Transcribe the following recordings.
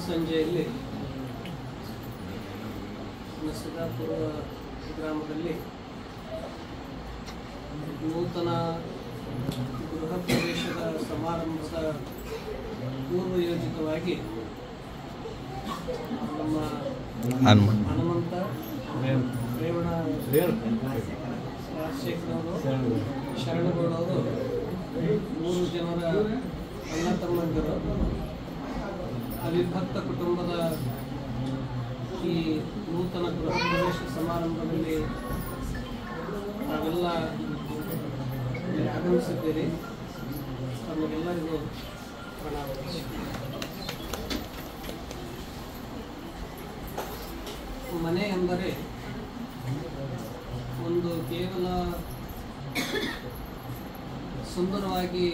ಸಂಜೆಯಲ್ಲಿ ಸಿದ್ದಾಪುರ ಗ್ರಾಮದಲ್ಲಿ ನೂತನ ಗೃಹ ಪ್ರವೇಶದ ಸಮಾರಂಭದ ಪೂರ್ವಯೋಜಿತವಾಗಿ ನಮ್ಮ ಹನುಮಂತ ರೇವಣ ರಾಜಶೇಖರವರು ಶರಣಗೌಡವರು 3 ಜನರ ಅಣ್ಣ ತಮ್ಮಂದಿರು ಅವಿಭಕ್ತ ಕುಟುಂಬದ ಈ ನೂತನ ಗೃಹ ಪ್ರವೇಶ ಸಮಾರಂಭದಲ್ಲಿ ನಾವೆಲ್ಲ ಆಗಮಿಸಿದ್ದೀರಿ. ತಮಗೆಲ್ಲರಿಗೂ ಪ್ರಣಾಮ. ಮನೆ ಎಂದರೆ ಒಂದು ಕೇವಲ ಸುಂದರವಾಗಿ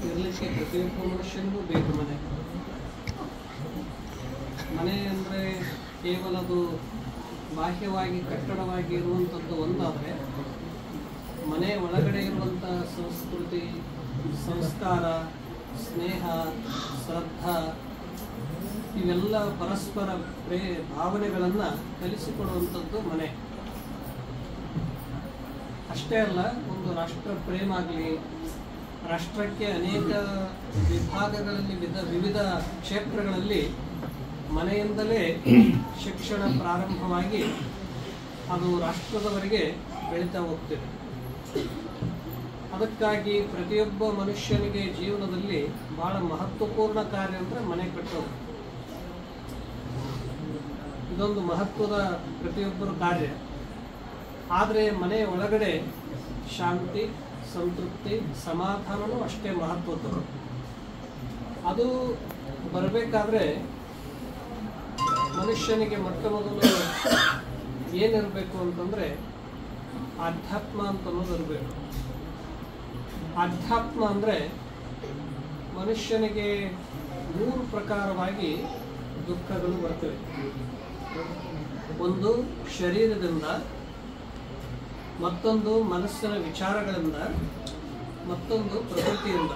ಇರಲಿಕ್ಕೆ ಪ್ರತಿಯೊಬ್ಬ ಮನುಷ್ಯನಿಗೂ ಬೇಕು ಮನೆ. ಮನೆ ಅಂದರೆ ಕೇವಲ ಅದು ಬಾಹ್ಯವಾಗಿ ಕಟ್ಟಡವಾಗಿ ಇರುವಂಥದ್ದು ಒಂದಾದರೆ, ಮನೆ ಒಳಗಡೆ ಇರುವಂಥ ಸಂಸ್ಕೃತಿ, ಸಂಸ್ಕಾರ, ಸ್ನೇಹ, ಶ್ರದ್ಧಾ ಇವೆಲ್ಲ ಪರಸ್ಪರ ಭಾವನೆಗಳನ್ನು ಕಲಿಸಿಕೊಡುವಂಥದ್ದು ಮನೆ. ಅಷ್ಟೇ ಅಲ್ಲ, ಒಂದು ರಾಷ್ಟ್ರ ಪ್ರೇಮ ಆಗಲಿ, ರಾಷ್ಟ್ರಕ್ಕೆ ಅನೇಕ ವಿಭಾಗಗಳಲ್ಲಿ ವಿವಿಧ ಕ್ಷೇತ್ರಗಳಲ್ಲಿ ಮನೆಯಿಂದಲೇ ಶಿಕ್ಷಣ ಪ್ರಾರಂಭವಾಗಿ ಅದು ರಾಷ್ಟ್ರದವರೆಗೆ ಬೆಳೀತಾ ಹೋಗ್ತಿದೆ. ಅದಕ್ಕಾಗಿ ಪ್ರತಿಯೊಬ್ಬ ಮನುಷ್ಯನಿಗೆ ಜೀವನದಲ್ಲಿ ಬಹಳ ಮಹತ್ವಪೂರ್ಣ ಕಾರ್ಯ ಅಂದರೆ ಮನೆ ಕಟ್ಟೋದು. ಇದೊಂದು ಮಹತ್ವದ ಪ್ರತಿಯೊಬ್ಬರ ಕಾರ್ಯ. ಆದರೆ ಮನೆ ಒಳಗಡೆ ಶಾಂತಿ, ಸಂತೃಪ್ತಿ, ಸಮಾಧಾನವೂ ಅಷ್ಟೇ ಮಹತ್ವದ್ದು. ಅದು ಬರಬೇಕಾದ್ರೆ ಮನುಷ್ಯನಿಗೆ ಮೊಟ್ಟ ಮೊದಲು ಏನಿರಬೇಕು ಅಂತಂದರೆ ಆಧ್ಯಾತ್ಮ ಅಂತ ಅನ್ನೋದು ಇರಬೇಕು. ಆಧ್ಯಾತ್ಮ ಅಂದರೆ ಮನುಷ್ಯನಿಗೆ 3 ಪ್ರಕಾರವಾಗಿ ದುಃಖಗಳು ಬರ್ತವೆ. ಒಂದು ಶರೀರದಿಂದ, ಮತ್ತೊಂದು ಮನಸ್ಸಿನ ವಿಚಾರಗಳಿಂದ, ಮತ್ತೊಂದು ಪ್ರಕೃತಿಯಿಂದ.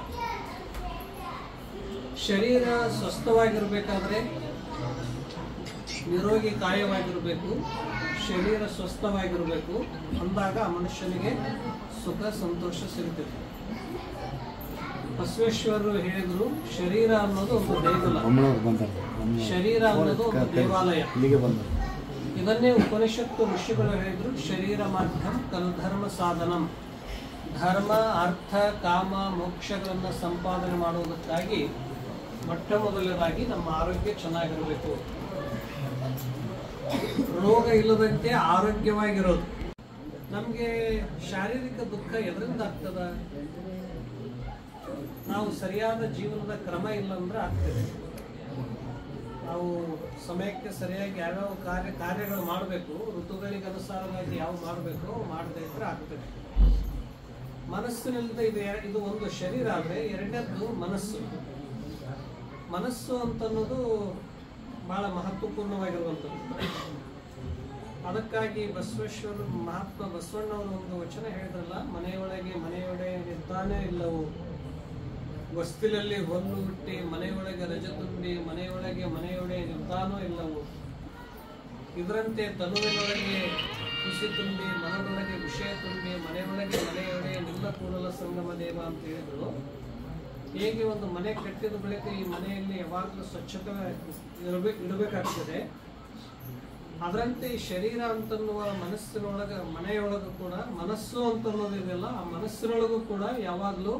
ಶರೀರ ಸ್ವಸ್ಥವಾಗಿರಬೇಕಾದ್ರೆ ನಿರೋಗಿ ಕಾಯವಾಗಿರಬೇಕು, ಶರೀರ ಸ್ವಸ್ಥವಾಗಿರಬೇಕು. ಅಂದಾಗ ಮನುಷ್ಯನಿಗೆ ಸುಖ ಸಂತೋಷ ಸಿಗುತ್ತದೆ. ಬಸವೇಶ್ವರರು ಹೇಳಿದ್ರು, ಶರೀರ ಅನ್ನೋದು ಒಂದು ದೇಗುಲ, ಶರೀರ ಅನ್ನೋದು ಒಂದು ದೇವಾಲಯ. ಇದನ್ನೇ ಉಪನಿಷತ್ತು ಋಷಿಗಳು ಹೇಳಿದ್ರು, ಶರೀರ ಮಾಧ್ಯಮ ಕಲು ಧರ್ಮ ಸಾಧನಂ. ಧರ್ಮ, ಅರ್ಥ, ಕಾಮ, ಮೋಕ್ಷಗಳನ್ನು ಸಂಪಾದನೆ ಮಾಡುವುದಕ್ಕಾಗಿ ಮೊಟ್ಟ ಮೊದಲನೇದಾಗಿ ನಮ್ಮ ಆರೋಗ್ಯ ಚೆನ್ನಾಗಿರಬೇಕು. ರೋಗ ಇಲ್ಲದಂತೆ ಆರೋಗ್ಯವಾಗಿರೋದು. ನಮಗೆ ಶಾರೀರಿಕ ದುಃಖ ಎದರಿಂದ ಆಗ್ತದ? ನಾವು ಸರಿಯಾದ ಜೀವನದ ಕ್ರಮ ಇಲ್ಲ ಅಂದ್ರೆ ಆಗ್ತದೆ. ನಾವು ಸಮಯಕ್ಕೆ ಸರಿಯಾಗಿ ಯಾವ್ಯಾವ ಕಾರ್ಯಗಳು ಮಾಡಬೇಕು, ಋತುಗಳಿಗೆ ಅನುಸಾರವಾಗಿ ಯಾವ ಮಾಡಬೇಕು ಮಾಡದೇ ಇದ್ರೆ ಆಗ್ತದೆ. ಮನಸ್ಸಿನಿಂದ ಇದು ಒಂದು ಶರೀರ ಆದರೆ, ಎರಡನೇದ್ದು ಮನಸ್ಸು. ಮನಸ್ಸು ಅಂತನ್ನೋದು ಬಹಳ ಮಹತ್ವಪೂರ್ಣವಾಗಿರುವಂಥದ್ದು. ಅದಕ್ಕಾಗಿ ಬಸವೇಶ್ವರರು, ಮಹಾತ್ಮ ಬಸವಣ್ಣವರು ಒಂದು ವಚನ ಹೇಳಿದ್ರಲ್ಲ, ಮನೆಯೊಳಗೆ ನಿದ್ದಾನೇ ಇಲ್ಲವು, ವಸ್ತಿಲಲ್ಲಿ ಹೊನ್ನು ಹುಟ್ಟಿ ಮನೆಯೊಳಗೆ ರಜ ತುಂಬಿ, ಮನೆಯೊಳಗೆ ನಿದ್ದಾನೋ ಇಲ್ಲವು. ಇದರಂತೆ ತನುವಿನೊಳಗೆ ಖುಷಿ ತುಂಬಿ, ಮನದೊಳಗೆ ವಿಷಯ ತುಂಬಿ, ಮನೆಯೊಳಗೆ ನಿಲ್ಲ ಕೂಡಲ ಸಂಗಮ ದೇವ ಅಂತ ಹೇಳಿದ್ರು. ಹೇಗೆ ಒಂದು ಮನೆ ಕಟ್ಟಿದ ಬಳಿಕ ಈ ಮನೆಯಲ್ಲಿ ಯಾವಾಗಲೂ ಸ್ವಚ್ಛತೆ ಇಡಬೇಕಾಗ್ತದೆ, ಅದರಂತೆ ಈ ಶರೀರ ಅಂತನ್ನುವ ಮನೆಯೊಳಗೂ ಕೂಡ ಮನಸ್ಸು ಅಂತನ್ನೋದಿದೆಯಲ್ಲ, ಆ ಮನಸ್ಸಿನೊಳಗೂ ಕೂಡ ಯಾವಾಗಲೂ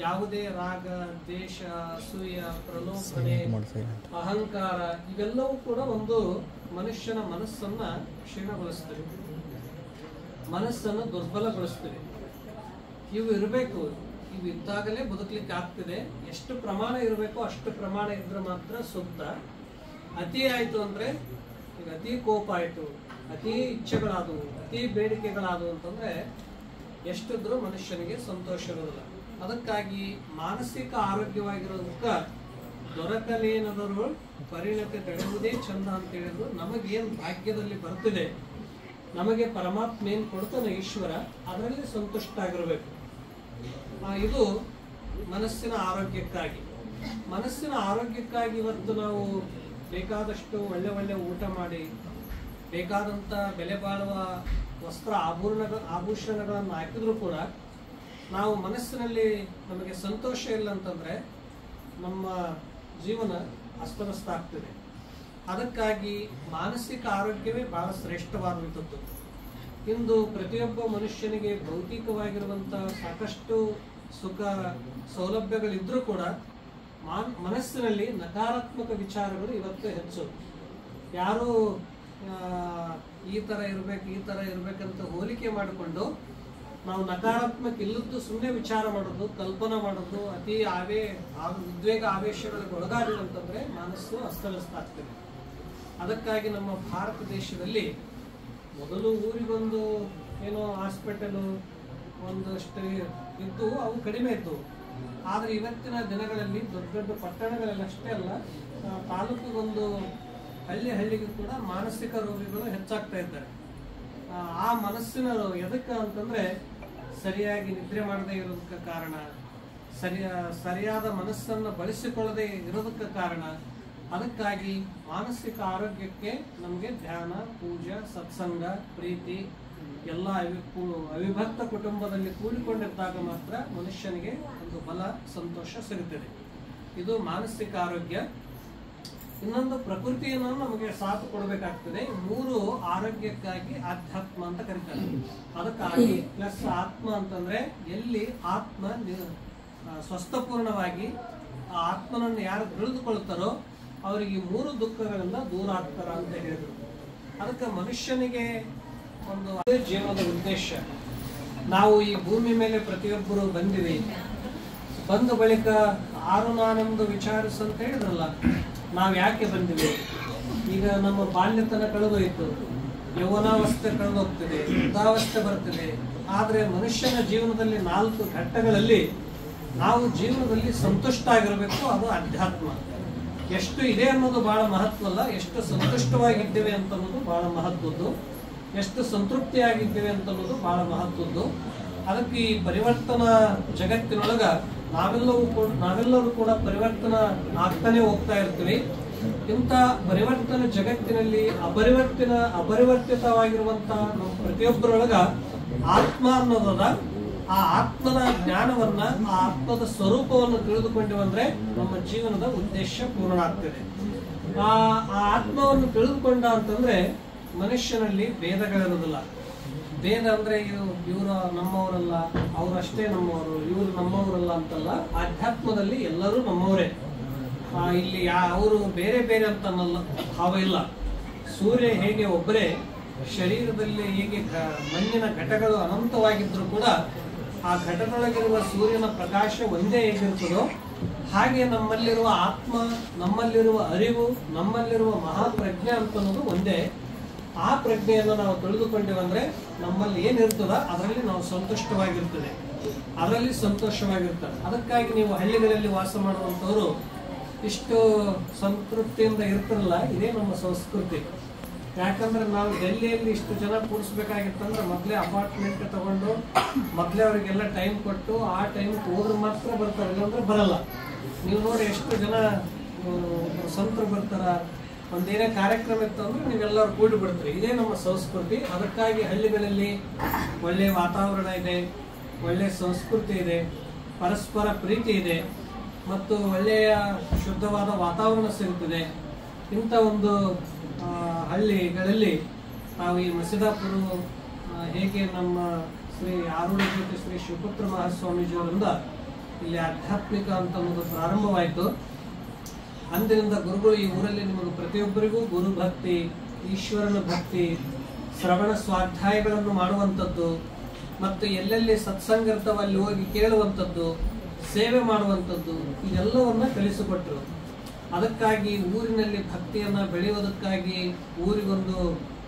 ಯಾವುದೇ ರಾಗ, ದ್ವೇಷ, ಅಸೂಯ, ಪ್ರಲೋಭನೆ, ಅಹಂಕಾರ ಇವೆಲ್ಲವೂ ಕೂಡ ಒಂದು ಮನುಷ್ಯನ ಮನಸ್ಸನ್ನ ಕ್ಷೀಣಗೊಳಿಸ್ತವೆ, ಮನಸ್ಸನ್ನು ದುರ್ಬಲಗೊಳಿಸ್ತವೆ. ಇವು ಇರಬೇಕು. ಇವು ಇದ್ದಾಗಲೇ ಬದುಕಲಿಕ್ಕೆ ಆಗ್ತದೆ. ಎಷ್ಟು ಪ್ರಮಾಣ ಇರಬೇಕೋ ಅಷ್ಟು ಪ್ರಮಾಣ ಇದ್ರೆ ಮಾತ್ರ ಸೂಕ್ತ. ಅತಿ ಆಯಿತು ಅಂದರೆ, ಈಗ ಅತಿ ಕೋಪ ಆಯಿತು, ಅತಿ ಇಚ್ಛೆಗಳಾದವು, ಅತಿ ಬೇಡಿಕೆಗಳಾದವು ಅಂತಂದರೆ ಎಷ್ಟಿದ್ರೂ ಮನುಷ್ಯನಿಗೆ ಸಂತೋಷ ಇರೋದಿಲ್ಲ. ಅದಕ್ಕಾಗಿ ಮಾನಸಿಕ ಆರೋಗ್ಯವಾಗಿರೋದಕ್ಕೆ ದೊರಕಲೇನದರೂ ಪರಿಣತಿ ತಡೆಯುವುದೇ ಚಂದ ಅಂತ ಹೇಳಿದ್ರು. ನಮಗೇನು ಭಾಗ್ಯದಲ್ಲಿ ಬರ್ತಿದೆ, ನಮಗೆ ಪರಮಾತ್ಮ ಏನು ಕೊಡ್ತಾನೆ ಈಶ್ವರ, ಅದರಲ್ಲಿ ಸಂತುಷ್ಟ ಆಗಿರಬೇಕು. ಇದು ಮನಸ್ಸಿನ ಆರೋಗ್ಯಕ್ಕಾಗಿ. ಮನಸ್ಸಿನ ಆರೋಗ್ಯಕ್ಕಾಗಿ ಇವತ್ತು ನಾವು ಬೇಕಾದಷ್ಟು ಒಳ್ಳೆ ಒಳ್ಳೆ ಊಟ ಮಾಡಿ ಬೇಕಾದಂಥ ಬೆಲೆ ಬಾಳುವ ವಸ್ತ್ರ ಆಭೂಷಣಗಳನ್ನು ಹಾಕಿದ್ರೂ ಕೂಡ ನಾವು ಮನಸ್ಸಿನಲ್ಲಿ ನಮಗೆ ಸಂತೋಷ ಇಲ್ಲ ಅಂತಂದರೆ ನಮ್ಮ ಜೀವನ ಅಸ್ತವ್ಯಸ್ತ ಆಗ್ತದೆ. ಅದಕ್ಕಾಗಿ ಮಾನಸಿಕ ಆರೋಗ್ಯವೇ ಬಹಳ ಶ್ರೇಷ್ಠವಾದಂಥದ್ದು. ಇಂದು ಪ್ರತಿಯೊಬ್ಬ ಮನುಷ್ಯನಿಗೆ ಭೌತಿಕವಾಗಿರುವಂಥ ಸಾಕಷ್ಟು ಸುಖ ಸೌಲಭ್ಯಗಳಿದ್ರೂ ಕೂಡ ಮನಸ್ಸಿನಲ್ಲಿ ನಕಾರಾತ್ಮಕ ವಿಚಾರಗಳು ಇವತ್ತು ಹೆಚ್ಚು. ಯಾರು ಈ ಥರ ಇರಬೇಕಂತ ಹೋಲಿಕೆ ಮಾಡಿಕೊಂಡು ನಾವು ನಕಾರಾತ್ಮಕ ಇಲ್ಲದ್ದು ಸುಮ್ಮನೆ ವಿಚಾರ ಮಾಡೋದು, ಕಲ್ಪನಾ ಮಾಡೋದು, ಅತಿ ಉದ್ವೇಗ ಆವೇಶಗಳಿಗೆ ಒಳಗಾದಿಲ್ಲ ಅಂತಂದರೆ ಮನಸ್ಸು ಅಸ್ತವ್ಯಸ್ತ ಆಗ್ತದೆ. ಅದಕ್ಕಾಗಿ ನಮ್ಮ ಭಾರತ ದೇಶದಲ್ಲಿ ಮೊದಲು ಊರಿಗೊಂದು ಏನೋ ಹಾಸ್ಪಿಟಲು ಒಂದಷ್ಟು ಇದ್ದು ಅವು ಕಡಿಮೆ ಇದ್ದವು. ಆದರೆ ಇವತ್ತಿನ ದಿನಗಳಲ್ಲಿ ದೊಡ್ಡ ದೊಡ್ಡ ಪಟ್ಟಣಗಳಲ್ಲಷ್ಟೇ ಅಲ್ಲ, ತಾಲೂಕಿಗೊಂದು ಹಳ್ಳಿಗೂ ಕೂಡ ಮಾನಸಿಕ ರೋಗಿಗಳು ಹೆಚ್ಚಾಗ್ತಾ ಇದ್ದಾರೆ. ಆ ಮನಸ್ಸಿನ ಎದಕ್ಕೆ ಅಂತಂದರೆ ಸರಿಯಾಗಿ ನಿದ್ರೆ ಮಾಡದೇ ಇರೋದಕ್ಕೆ ಕಾರಣ, ಸರಿಯಾದ ಮನಸ್ಸನ್ನು ಬಳಸಿಕೊಳ್ಳದೆ ಇರೋದಕ್ಕೆ ಕಾರಣ. ಅದಕ್ಕಾಗಿ ಮಾನಸಿಕ ಆರೋಗ್ಯಕ್ಕೆ ನಮಗೆ ಧ್ಯಾನ, ಪೂಜೆ, ಸತ್ಸಂಗ, ಪ್ರೀತಿ ಎಲ್ಲ ಅವಿಭಕ್ತ ಕುಟುಂಬದಲ್ಲಿ ಕೂಡಿಕೊಂಡಿದ್ದಾಗ ಮಾತ್ರ ಮನುಷ್ಯನಿಗೆ ಒಂದು ಬಲ, ಸಂತೋಷ ಸಿಗುತ್ತದೆ. ಇದು ಮಾನಸಿಕ ಆರೋಗ್ಯ. ಇನ್ನೊಂದು ಪ್ರಕೃತಿಯನ್ನು ನಮಗೆ ಸಾಥ್ ಕೊಡಬೇಕಾಗ್ತದೆ. 3 ಆರೋಗ್ಯಕ್ಕಾಗಿ ಆಧ್ಯಾತ್ಮ ಅಂತ ಕರೀತಾರೆ. ಅದಕ್ಕಾಗಿ ಪ್ಲಸ್ ಆತ್ಮ ಅಂತಂದ್ರೆ ಎಲ್ಲಿ ಆತ್ಮ ಸ್ವಸ್ಥಪೂರ್ಣವಾಗಿ ಆ ಆತ್ಮನನ್ನು ಯಾರು ತಿಳಿದುಕೊಳ್ತಾರೋ ಅವರಿಗೆ 3 ದುಃಖಗಳಿಂದ ದೂರ ಆಗ್ತಾರ ಅಂತ ಹೇಳಿದ್ರು. ಅದಕ್ಕೆ ಮನುಷ್ಯನಿಗೆ ಒಂದು ಜೀವನದ ಉದ್ದೇಶ, ನಾವು ಈ ಭೂಮಿ ಮೇಲೆ ಪ್ರತಿಯೊಬ್ಬರು ಬಂದಿವಿ, ಬಂದ ಬಳಿಕ ಆರು ನಾನೆಂದು ವಿಚಾರಿಸು ಅಂತ ಹೇಳಿದ್ರಲ್ಲ, ನಾವು ಯಾಕೆ ಬಂದಿವಿ? ಈಗ ನಮ್ಮ ಬಾಲ್ಯತನ ಕಳೆದೋಯ್ತು, ಯೌವನಾವಸ್ಥೆ ಕಳೆದೋಗ್ತಿದೆ, ವೃದ್ಧಾವಸ್ಥೆ ಬರ್ತಿದೆ. ಆದರೆ ಮನುಷ್ಯನ ಜೀವನದಲ್ಲಿ 4 ಘಟ್ಟಗಳಲ್ಲಿ ನಾವು ಜೀವನದಲ್ಲಿ ಸಂತುಷ್ಟ ಆಗಿರಬೇಕು. ಅದು ಅಧ್ಯಾತ್ಮ. ಎಷ್ಟು ಇದೆ ಅನ್ನೋದು ಬಹಳ ಮಹತ್ವ ಅಲ್ಲ, ಎಷ್ಟು ಸಂತುಷ್ಟವಾಗಿದ್ದೇವೆ ಅಂತ ಅನ್ನೋದು ಬಹಳ ಮಹತ್ವದ್ದು, ಎಷ್ಟು ಸಂತೃಪ್ತಿಯಾಗಿದ್ದೇವೆ ಅಂತ ಅನ್ನೋದು ಬಹಳ ಮಹತ್ವದ್ದು. ಅದಕ್ಕೆ ಈ ಪರಿವರ್ತನಾ ಜಗತ್ತಿನೊಳಗ ನಾವೆಲ್ಲರೂ ಕೂಡ ಪರಿವರ್ತನಾ ಆಗ್ತಾನೆ ಹೋಗ್ತಾ ಇರ್ತೀವಿ. ಇಂಥ ಪರಿವರ್ತನ ಜಗತ್ತಿನಲ್ಲಿ ಅಪರಿವರ್ತಿತವಾಗಿರುವಂತ ನಮ್ಮ ಪ್ರತಿಯೊಬ್ಬರೊಳಗ ಆತ್ಮ ಅನ್ನೋದದ. ಆ ಆತ್ಮದ ಜ್ಞಾನವನ್ನ, ಆ ಆತ್ಮದ ಸ್ವರೂಪವನ್ನು ತಿಳಿದುಕೊಂಡಿವಂದ್ರೆ ನಮ್ಮ ಜೀವನದ ಉದ್ದೇಶ ಪೂರ್ಣ ಆಗ್ತದೆ. ಆ ಆತ್ಮವನ್ನು ತಿಳಿದುಕೊಂಡ ಅಂತಂದ್ರೆ ಮನುಷ್ಯನಲ್ಲಿ ಭೇದಗಳಿರೋದಿಲ್ಲ. ಭೇದ ಅಂದ್ರೆ ಇವರು ನಮ್ಮವರಲ್ಲ, ಅವರಷ್ಟೇ ನಮ್ಮವರು, ಇವರು ನಮ್ಮವರಲ್ಲ ಅಂತಲ್ಲ. ಆಧ್ಯಾತ್ಮದಲ್ಲಿ ಎಲ್ಲರೂ ನಮ್ಮವರೇ. ಇಲ್ಲಿ ಅವರು ಬೇರೆ ಬೇರೆ ಅಂತ ಅನ್ನಲ್ಲ, ಭಾವ ಇಲ್ಲ. ಸೂರ್ಯ ಹೇಗೆ ಒಬ್ಬರೇ, ಶರೀರದಲ್ಲಿ ಹೇಗೆ ಮಣ್ಣಿನ ಘಟಗಳು ಅನಂತವಾಗಿದ್ರು ಕೂಡ ಆ ಘಟದೊಳಗಿರುವ ಸೂರ್ಯನ ಪ್ರಕಾಶ ಒಂದೇ ಹೇಗಿರ್ತದೋ ಹಾಗೆ ನಮ್ಮಲ್ಲಿರುವ ಆತ್ಮ, ನಮ್ಮಲ್ಲಿರುವ ಅರಿವು, ನಮ್ಮಲ್ಲಿರುವ ಮಹಾಪ್ರಜ್ಞೆ ಅಂತ ಅನ್ನೋದು ಒಂದೇ. ಆ ಪ್ರಜ್ಞೆಯನ್ನು ನಾವು ತಿಳಿದುಕೊಂಡಿವಂದ್ರೆ ನಮ್ಮಲ್ಲಿ ಏನಿರ್ತದ ಅದರಲ್ಲಿ ನಾವು ಸಂತುಷ್ಟವಾಗಿರ್ತದೆ, ಅದರಲ್ಲಿ ಸಂತೋಷವಾಗಿರ್ತಾರೆ. ಅದಕ್ಕಾಗಿ ನೀವು ಹಳ್ಳಿಗಳಲ್ಲಿ ವಾಸ ಮಾಡುವಂಥವ್ರು ಇಷ್ಟು ಸಂತೃಪ್ತಿಯಿಂದ ಇರ್ತಿರಲ್ಲ, ಇದೇ ನಮ್ಮ ಸಂಸ್ಕೃತಿ. ಯಾಕಂದ್ರೆ ನಾವು ಡೆಲ್ಲಿಯಲ್ಲಿ ಇಷ್ಟು ಜನ ಕೂಡಿಸ್ಬೇಕಾಗಿತ್ತಂದ್ರೆ ಮೊದಲೇ ಅಪಾರ್ಟ್ಮೆಂಟ್ ತಗೊಂಡು ಮೊದಲೇ ಅವರಿಗೆಲ್ಲ ಟೈಮ್ ಕೊಟ್ಟು ಆ ಟೈಮ್ ಹೋದ್ರೆ ಮಾತ್ರ ಬರ್ತಾರೆ, ಇಲ್ಲಾಂದ್ರೆ ಬರಲ್ಲ. ನೀವು ನೋಡಿ ಎಷ್ಟು ಜನ ಸಂತರು ಬರ್ತಾರ, ಒಂದೇನೇ ಕಾರ್ಯಕ್ರಮ ಇತ್ತು ಅಂದ್ರೆ ನೀವೆಲ್ಲರೂ ಕೂಡಿ ಬಿಡ್ತೀರಿ. ಇದೇ ನಮ್ಮ ಸಂಸ್ಕೃತಿ. ಅದಕ್ಕಾಗಿ ಹಳ್ಳಿಗಳಲ್ಲಿ ಒಳ್ಳೆಯ ವಾತಾವರಣ ಇದೆ, ಒಳ್ಳೆಯ ಸಂಸ್ಕೃತಿ ಇದೆ, ಪರಸ್ಪರ ಪ್ರೀತಿ ಇದೆ ಮತ್ತು ಒಳ್ಳೆಯ ಶುದ್ಧವಾದ ವಾತಾವರಣ ಸಿಗುತ್ತದೆ. ಇಂಥ ಒಂದು ಹಳ್ಳಿಗಳಲ್ಲಿ ನಾವು ಈ ಮಸಿದಾಪುರ ಹೇಗೆ ನಮ್ಮ ಶ್ರೀ ಆರೂಢ ಜ್ಯೋತಿ ಶ್ರೀ ಶಿವಪುತ್ರ ಮಹಾಸ್ವಾಮೀಜಿಯವರಿಂದ ಇಲ್ಲಿ ಆಧ್ಯಾತ್ಮಿಕ ಅಂತ ಒಂದು ಪ್ರಾರಂಭವಾಯಿತು. ಅಂದಿನಿಂದ ಗುರುಗಳು ಈ ಊರಲ್ಲಿ ನಿಮಗೆ ಪ್ರತಿಯೊಬ್ಬರಿಗೂ ಗುರು ಭಕ್ತಿ, ಈಶ್ವರನ ಭಕ್ತಿ, ಶ್ರವಣ ಸ್ವಾಧ್ಯಾಯಗಳನ್ನು ಮಾಡುವಂಥದ್ದು ಮತ್ತು ಎಲ್ಲೆಲ್ಲಿ ಸತ್ಸಂಗ ಇರ್ತಾವ ಅಲ್ಲಿ ಹೋಗಿ ಕೇಳುವಂಥದ್ದು, ಸೇವೆ ಮಾಡುವಂಥದ್ದು, ಇದೆಲ್ಲವನ್ನ ಕಲಿಸಿಕೊಟ್ರು. ಅದಕ್ಕಾಗಿ ಊರಿನಲ್ಲಿ ಭಕ್ತಿಯನ್ನ ಬೆಳೆಯುವುದಕ್ಕಾಗಿ ಊರಿಗೊಂದು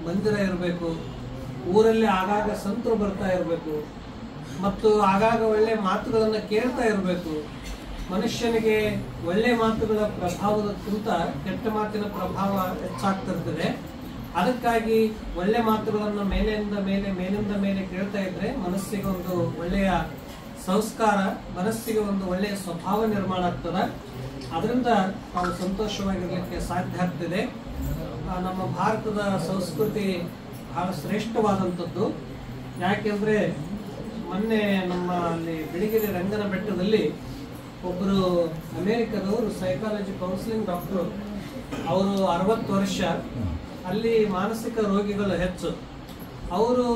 ಮಂದಿರ ಇರಬೇಕು, ಊರಲ್ಲಿ ಆಗಾಗ ಸಂತರು ಬರ್ತಾ ಇರಬೇಕು ಮತ್ತು ಆಗಾಗ ಒಳ್ಳೆ ಮಾತುಗಳನ್ನು ಕೇಳ್ತಾ ಇರಬೇಕು. ಮನುಷ್ಯನಿಗೆ ಒಳ್ಳೆ ಮಾತುಗಳ ಪ್ರಭಾವದಕ್ಕಿಂತ ಕೆಟ್ಟ ಮಾತಿನ ಪ್ರಭಾವ ಹೆಚ್ಚಾಗ್ತಿರ್ತದೆ. ಅದಕ್ಕಾಗಿ ಒಳ್ಳೆ ಮಾತುಗಳನ್ನು ಮೇಲಿಂದ ಮೇಲೆ ಕೇಳ್ತಾ ಇದ್ರೆ ಮನಸ್ಸಿಗೆ ಒಂದು ಒಳ್ಳೆಯ ಸಂಸ್ಕಾರ, ಮನಸ್ಸಿಗೆ ಒಂದು ಒಳ್ಳೆಯ ಸ್ವಭಾವ ನಿರ್ಮಾಣ ಆಗ್ತದೆ. ಅದರಿಂದ ನಾವು ಸಂತೋಷವಾಗಿರಲಿಕ್ಕೆ ಸಾಧ್ಯ ಆಗ್ತಿದೆ. ನಮ್ಮ ಭಾರತದ ಸಂಸ್ಕೃತಿ ಬಹಳ ಶ್ರೇಷ್ಠವಾದಂಥದ್ದು. ಯಾಕೆಂದರೆ ಮೊನ್ನೆ ನಮ್ಮ ಅಲ್ಲಿ ಬಿಳಿಗಿರಿ ರಂಗನ ಬೆಟ್ಟದಲ್ಲಿ ಒಬ್ಬರು ಅಮೇರಿಕದವರು ಸೈಕಾಲಜಿ ಕೌನ್ಸಿಲಿಂಗ್ ಡಾಕ್ಟರು, ಅವರು 60 ವರ್ಷ, ಅಲ್ಲಿ ಮಾನಸಿಕ ರೋಗಿಗಳು ಹೆಚ್ಚು. ಅವರು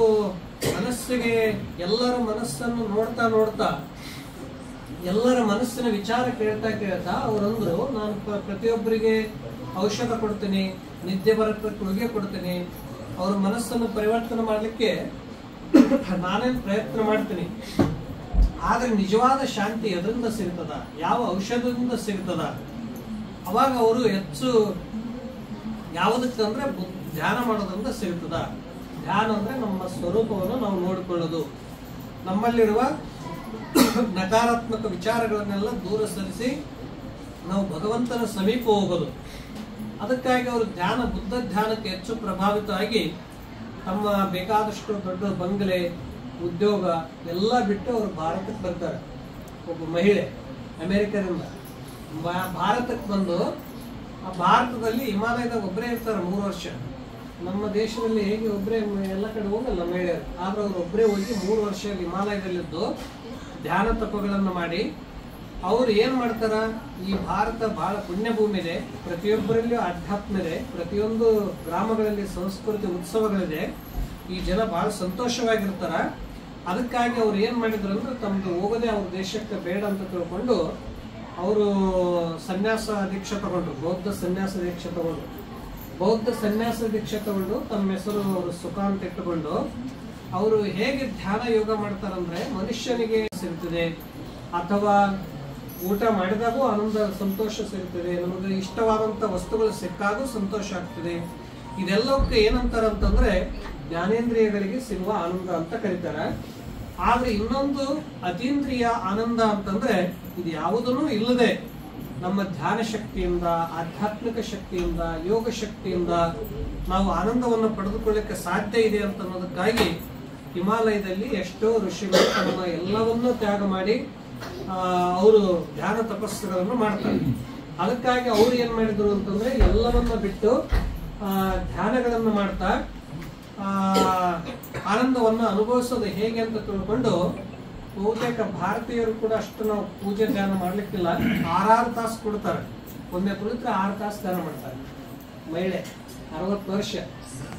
ಮನಸ್ಸಿಗೆ ಎಲ್ಲರ ಮನಸ್ಸನ್ನು ನೋಡ್ತಾ ನೋಡ್ತಾ ಎಲ್ಲರ ಮನಸ್ಸಿನ ವಿಚಾರ ಕೇಳ್ತಾ ಅವರಂದ್ರು, ನಾನು ಪ್ರತಿಯೊಬ್ಬರಿಗೆ ಔಷಧ ಕೊಡ್ತೀನಿ, ನಿದ್ದೆ ಬರಕ್ಕೆ ಗುಳಿಗೆ ಕೊಡ್ತೀನಿ, ಅವ್ರ ಮನಸ್ಸನ್ನು ಪರಿವರ್ತನೆ ಮಾಡಲಿಕ್ಕೆ ನಾನೇನು ಪ್ರಯತ್ನ ಮಾಡ್ತೀನಿ. ಆದ್ರೆ ನಿಜವಾದ ಶಾಂತಿ ಎದರಿಂದ ಸಿಗ್ತದ, ಯಾವ ಔಷಧದಿಂದ ಸಿಗ್ತದ? ಅವಾಗ ಅವರು ಹೆಚ್ಚು ಯಾವುದಕ್ಕಂದ್ರೆ ಧ್ಯಾನ ಮಾಡೋದ್ರಿಂದ ಸಿಗ್ತದ. ಧ್ಯಾನ ಅಂದ್ರೆ ನಮ್ಮ ಸ್ವರೂಪವನ್ನು ನಾವು ನೋಡಿಕೊಳ್ಳೋದು, ನಮ್ಮಲ್ಲಿರುವ ನಕಾರಾತ್ಮಕ ವಿಚಾರಗಳನ್ನೆಲ್ಲ ದೂರ ಸರಿಸಿ ನಾವು ಭಗವಂತನ ಸಮೀಪ ಹೋಗೋದು. ಅದಕ್ಕಾಗಿ ಅವರು ಬುದ್ಧ ಧ್ಯಾನಕ್ಕೆ ಹೆಚ್ಚು ಪ್ರಭಾವಿತ ಆಗಿ ತಮ್ಮ ಬೇಕಾದಷ್ಟು ದೊಡ್ಡ ಬಂಗಲೆ, ಉದ್ಯೋಗ ಎಲ್ಲ ಬಿಟ್ಟು ಅವರು ಭಾರತಕ್ಕೆ ಬರ್ತಾರೆ. ಒಬ್ಬ ಮಹಿಳೆ ಅಮೆರಿಕದಿಂದ ಭಾರತಕ್ಕೆ ಬಂದು, ಆ ಭಾರತದಲ್ಲಿ ಹಿಮಾಲಯದಾಗ ಒಬ್ಬರೇ ಇರ್ತಾರೆ 3 ವರ್ಷ. ನಮ್ಮ ದೇಶದಲ್ಲಿ ಹೇಗೆ ಒಬ್ಬರೇ ಎಲ್ಲ ಕಡೆ ಹೋಗಲ್ಲ ಮಹಿಳೆಯರು, ಆದ್ರೆ ಅವರು ಒಬ್ಬರೇ ಹೋಗಿ 3 ವರ್ಷ ಹಿಮಾಲಯದಲ್ಲಿದ್ದು ಧ್ಯಾನ ತಪಗಳನ್ನು ಮಾಡಿ ಅವ್ರು ಏನ್ ಮಾಡ್ತಾರ, ಈ ಭಾರತ ಬಹಳ ಪುಣ್ಯ ಭೂಮಿ ಇದೆ, ಪ್ರತಿಯೊಬ್ಬರಲ್ಲಿಯೂ ಆಧ್ಯಾತ್ಮ ಇದೆ, ಪ್ರತಿಯೊಂದು ಗ್ರಾಮಗಳಲ್ಲಿ ಸಂಸ್ಕೃತಿ ಉತ್ಸವಗಳಿದೆ, ಈ ಜನ ಬಹಳ ಸಂತೋಷವಾಗಿರ್ತಾರ. ಅದಕ್ಕಾಗಿ ಅವ್ರು ಏನ್ ಮಾಡಿದ್ರು ಅಂದ್ರೆ ತಮ್ದು ಹೋಗೋದೇ ಅವ್ರ ದೇಶಕ್ಕೆ ಬೇಡ ಅಂತ ತಿಳ್ಕೊಂಡು ಅವರು ಸನ್ಯಾಸ ದೀಕ್ಷೆ ತಗೊಂಡ್ರು, ಬೌದ್ಧ ಸನ್ಯಾಸ ದೀಕ್ಷೆ ತಗೊಂಡು. ಬೌದ್ಧ ಸನ್ಯಾಸ ದೀಕ್ಷೆ ತಗೊಂಡು ತಮ್ಮ ಹೆಸರು ಅವರು ಸುಖ ಅಂತ ಇಟ್ಟುಕೊಂಡು ಅವರು ಹೇಗೆ ಧ್ಯಾನ ಯೋಗ ಮಾಡ್ತಾರಂದ್ರೆ, ಮನುಷ್ಯನಿಗೆ ಸಿಗ್ತದೆ ಅಥವಾ ಊಟ ಮಾಡಿದಾಗೂ ಆನಂದ ಸಂತೋಷ ಸಿಗ್ತದೆ, ನಮಗೆ ಇಷ್ಟವಾದಂತ ವಸ್ತುಗಳು ಸಿಕ್ಕಾಗೂ ಸಂತೋಷ ಆಗ್ತದೆ. ಇದೆಲ್ಲವಕ್ಕೆ ಏನಂತಾರಂತಂದ್ರೆ ಜ್ಞಾನೇಂದ್ರಿಯಗಳಿಗೆ ಸಿಗುವ ಆನಂದ ಅಂತ ಕರೀತಾರೆ. ಆದ್ರೆ ಇನ್ನೊಂದು ಅತೀಂದ್ರಿಯ ಆನಂದ ಅಂತಂದ್ರೆ ಇದು ಯಾವುದೂ ಇಲ್ಲದೆ ನಮ್ಮ ಧ್ಯಾನ ಶಕ್ತಿಯಿಂದ, ಆಧ್ಯಾತ್ಮಿಕ ಶಕ್ತಿಯಿಂದ, ಯೋಗ ಶಕ್ತಿಯಿಂದ ನಾವು ಆನಂದವನ್ನು ಪಡೆದುಕೊಳ್ಳಕ್ಕೆ ಸಾಧ್ಯ ಇದೆ ಅಂತ ಅನ್ನೋದಕ್ಕಾಗಿ ಹಿಮಾಲಯದಲ್ಲಿ ಎಷ್ಟೋ ಋಷಿಗಳು ತಮ್ಮ ಎಲ್ಲವನ್ನೂ ತ್ಯಾಗ ಮಾಡಿ ಅವರು ಧ್ಯಾನ ತಪಸ್ಸುಗಳನ್ನು ಮಾಡ್ತಾರೆ. ಅದಕ್ಕಾಗಿ ಅವ್ರು ಏನ್ ಮಾಡಿದ್ರು ಅಂತಂದ್ರೆ ಎಲ್ಲವನ್ನ ಬಿಟ್ಟು ಧ್ಯಾನಗಳನ್ನು ಮಾಡ್ತಾ ಆನಂದವನ್ನು ಅನುಭವಿಸೋದು ಹೇಗೆ ಅಂತ ತಿಳ್ಕೊಂಡು, ಬಹುತೇಕ ಭಾರತೀಯರು ಕೂಡ ಅಷ್ಟು ನಾವು ಪೂಜೆ ಧ್ಯಾನ ಮಾಡ್ಲಿಕ್ಕಿಲ್ಲ, 6 ತಾಸು ಕೊಡ್ತಾರೆ. ಒಮ್ಮೆ ಕುಳಿತರೆ 6 ತಾಸು ಧ್ಯಾನ ಮಾಡ್ತಾರೆ. ಮಹಿಳೆ 60 ವರ್ಷ,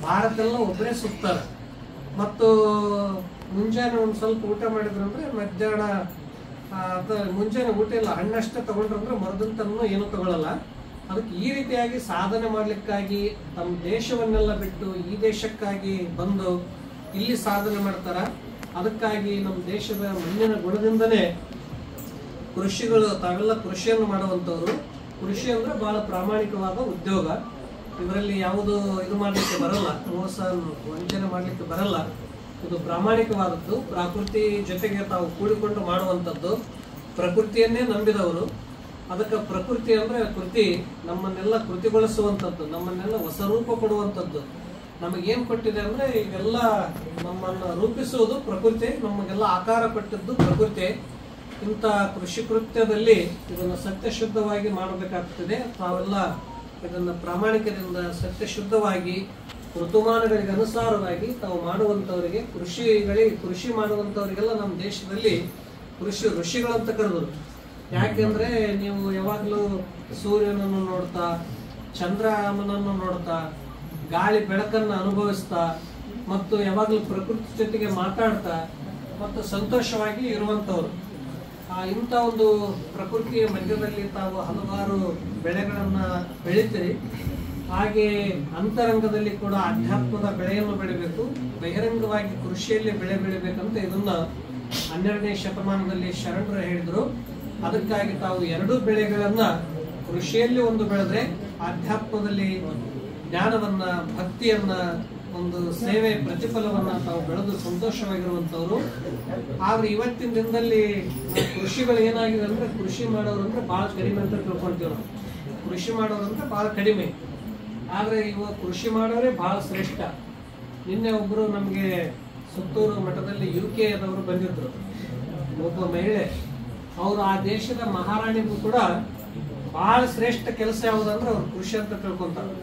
ಭಾರತೆಲ್ಲ ಒಬ್ಬರೇ ಸುತ್ತಾರೆ. ಮತ್ತು ಮುಂಜಾನೆ ಒಂದು ಸ್ವಲ್ಪ ಊಟ ಮಾಡಿದ್ರಂದ್ರೆ ಮಧ್ಯಾಹ್ನ ಮುಂಜಾನೆ ಊಟ ಇಲ್ಲ, ಹಣ್ಣಷ್ಟೇ ತಗೊಂಡ್ರಂದ್ರೆ ಮರದಂತನೂ ಏನು ತಗೊಳ್ಳಲ್ಲ. ಅದಕ್ಕೆ ಈ ರೀತಿಯಾಗಿ ಸಾಧನೆ ಮಾಡ್ಲಿಕ್ಕಾಗಿ ತಮ್ಮ ದೇಶವನ್ನೆಲ್ಲ ಬಿಟ್ಟು ಈ ದೇಶಕ್ಕಾಗಿ ಬಂದು ಇಲ್ಲಿ ಸಾಧನೆ ಮಾಡ್ತಾರ. ಅದಕ್ಕಾಗಿ ನಮ್ಮ ದೇಶದ ಮಣ್ಣಿನ ಗುಣದಿಂದನೇ ಕೃಷಿಗಳು ತಾವೆಲ್ಲ ಕೃಷಿಯನ್ನು ಮಾಡುವಂಥವ್ರು. ಕೃಷಿ ಅಂದ್ರೆ ಬಹಳ ಪ್ರಾಮಾಣಿಕವಾದ ಉದ್ಯೋಗ, ಇದರಲ್ಲಿ ಯಾವುದು ಇದು ಮಾಡ್ಲಿಕ್ಕೆ ಬರಲ್ಲ, ಮೋಸ ವಂಚನೆ ಮಾಡ್ಲಿಕ್ಕೆ ಬರಲ್ಲ. ಇದು ಪ್ರಾಮಾಣಿಕವಾದದ್ದು, ಪ್ರಕೃತಿ ಜೊತೆಗೆ ತಾವು ಕೂಡಿಕೊಂಡು ಮಾಡುವಂಥದ್ದು, ಪ್ರಕೃತಿಯನ್ನೇ ನಂಬಿದವರು. ಅದಕ್ಕೆ ಪ್ರಕೃತಿ ಅಂದ್ರೆ ಕೃತಿ, ನಮ್ಮನ್ನೆಲ್ಲ ಕೃತಿಗೊಳಿಸುವಂಥದ್ದು, ನಮ್ಮನ್ನೆಲ್ಲ ಹೊಸ ರೂಪ ಕೊಡುವಂಥದ್ದು. ನಮಗೇನ್ ಕೊಟ್ಟಿದೆ ಅಂದ್ರೆ ಈಗೆಲ್ಲ ನಮ್ಮನ್ನ ರೂಪಿಸುವುದು ಪ್ರಕೃತಿ, ನಮಗೆಲ್ಲ ಆಕಾರ ಕೊಟ್ಟಿದ್ದು ಪ್ರಕೃತಿ. ಇಂಥ ಕೃಷಿ ಕೃತ್ಯದಲ್ಲಿ ಇದನ್ನು ಸತ್ಯಶುದ್ಧವಾಗಿ ಮಾಡಬೇಕಾಗ್ತದೆ. ತಾವೆಲ್ಲ ಇದನ್ನ ಪ್ರಾಮಾಣಿಕದಿಂದ ಸತ್ಯಶುದ್ಧವಾಗಿ ಋತುಮಾನಗಳಿಗೆ ಅನುಸಾರವಾಗಿ ತಾವು ಮಾಡುವಂತವರಿಗೆ, ಕೃಷಿ ಮಾಡುವಂತವರಿಗೆಲ್ಲ ನಮ್ಮ ದೇಶದಲ್ಲಿ ಕೃಷಿ ಋಷಿಗಳಂತ ಕರೆದರು. ಯಾಕೆಂದ್ರೆ ನೀವು ಯಾವಾಗಲೂ ಸೂರ್ಯನನ್ನು ನೋಡ್ತಾ, ಚಂದ್ರಮನನ್ನು ನೋಡ್ತಾ, ಗಾಳಿ ಬೆಳಕನ್ನು ಅನುಭವಿಸ್ತಾ ಮತ್ತು ಯಾವಾಗಲೂ ಪ್ರಕೃತಿ ಜೊತೆಗೆ ಮಾತಾಡ್ತಾ ಮತ್ತು ಸಂತೋಷವಾಗಿ ಇರುವಂತವ್ರು. ಇಂಥ ಒಂದು ಪ್ರಕೃತಿಯ ಮಧ್ಯದಲ್ಲಿ ತಾವು ಹಲವಾರು ಬೆಳೆಗಳನ್ನ ಬೆಳಿತೀರಿ. ಹಾಗೆ ಅಂತರಂಗದಲ್ಲಿ ಕೂಡ ಅಧ್ಯಾತ್ಮದ ಬೆಳೆಯನ್ನು ಬೆಳಿಬೇಕು, ಬಹಿರಂಗವಾಗಿ ಕೃಷಿಯಲ್ಲಿ ಬೆಳೆ ಬೆಳಿಬೇಕಂತ ಇದನ್ನ 12ನೇ ಶತಮಾನದಲ್ಲಿ ಶರಣರು ಹೇಳಿದ್ರು. ಅದಕ್ಕಾಗಿ ತಾವು 2 ಬೆಳೆಗಳನ್ನ ಕೃಷಿಯಲ್ಲಿ ಒಂದು ಬೆಳೆದ್ರೆ ಆಧ್ಯಾತ್ಮದಲ್ಲಿ ಜ್ಞಾನವನ್ನ, ಭಕ್ತಿಯನ್ನ, ಒಂದು ಸೇವೆ ಪ್ರತಿಫಲವನ್ನ ತಾವು ಬೆಳೆದು ಸಂತೋಷವಾಗಿರುವಂತವ್ರು. ಆದ್ರೆ ಇವತ್ತಿನ ದಿನದಲ್ಲಿ ಕೃಷಿಗಳು ಏನಾಗಿದೆ ಅಂದ್ರೆ, ಕೃಷಿ ಮಾಡೋರು ಅಂದ್ರೆ ಬಹಳ ಕಡಿಮೆ ಅಂತ ತಿಳ್ಕೊಂತೀವಿ ನಾವು. ಕೃಷಿ ಮಾಡೋರು ಅಂದ್ರೆ ಬಹಳ ಕಡಿಮೆ, ಆದ್ರೆ ಇವಾಗ ಕೃಷಿ ಮಾಡೋರೇ ಬಹಳ ಶ್ರೇಷ್ಠ. ನಿನ್ನೆ ಒಬ್ರು ನಮ್ಗೆ ಸುತ್ತೂರು ಮಠದಲ್ಲಿ UK ದವರು ಬಂದಿದ್ರು. ಒಬ್ಬ ಮಹಿಳೆ, ಅವರು ಆ ದೇಶದ ಮಹಾರಾಣಿಗೂ ಕೂಡ ಬಹಳ ಶ್ರೇಷ್ಠ ಕೆಲಸ ಯಾವುದಂದ್ರೆ ಅವ್ರು ಕೃಷಿ ಅಂತ ತಿಳ್ಕೊಂತಾರೆ.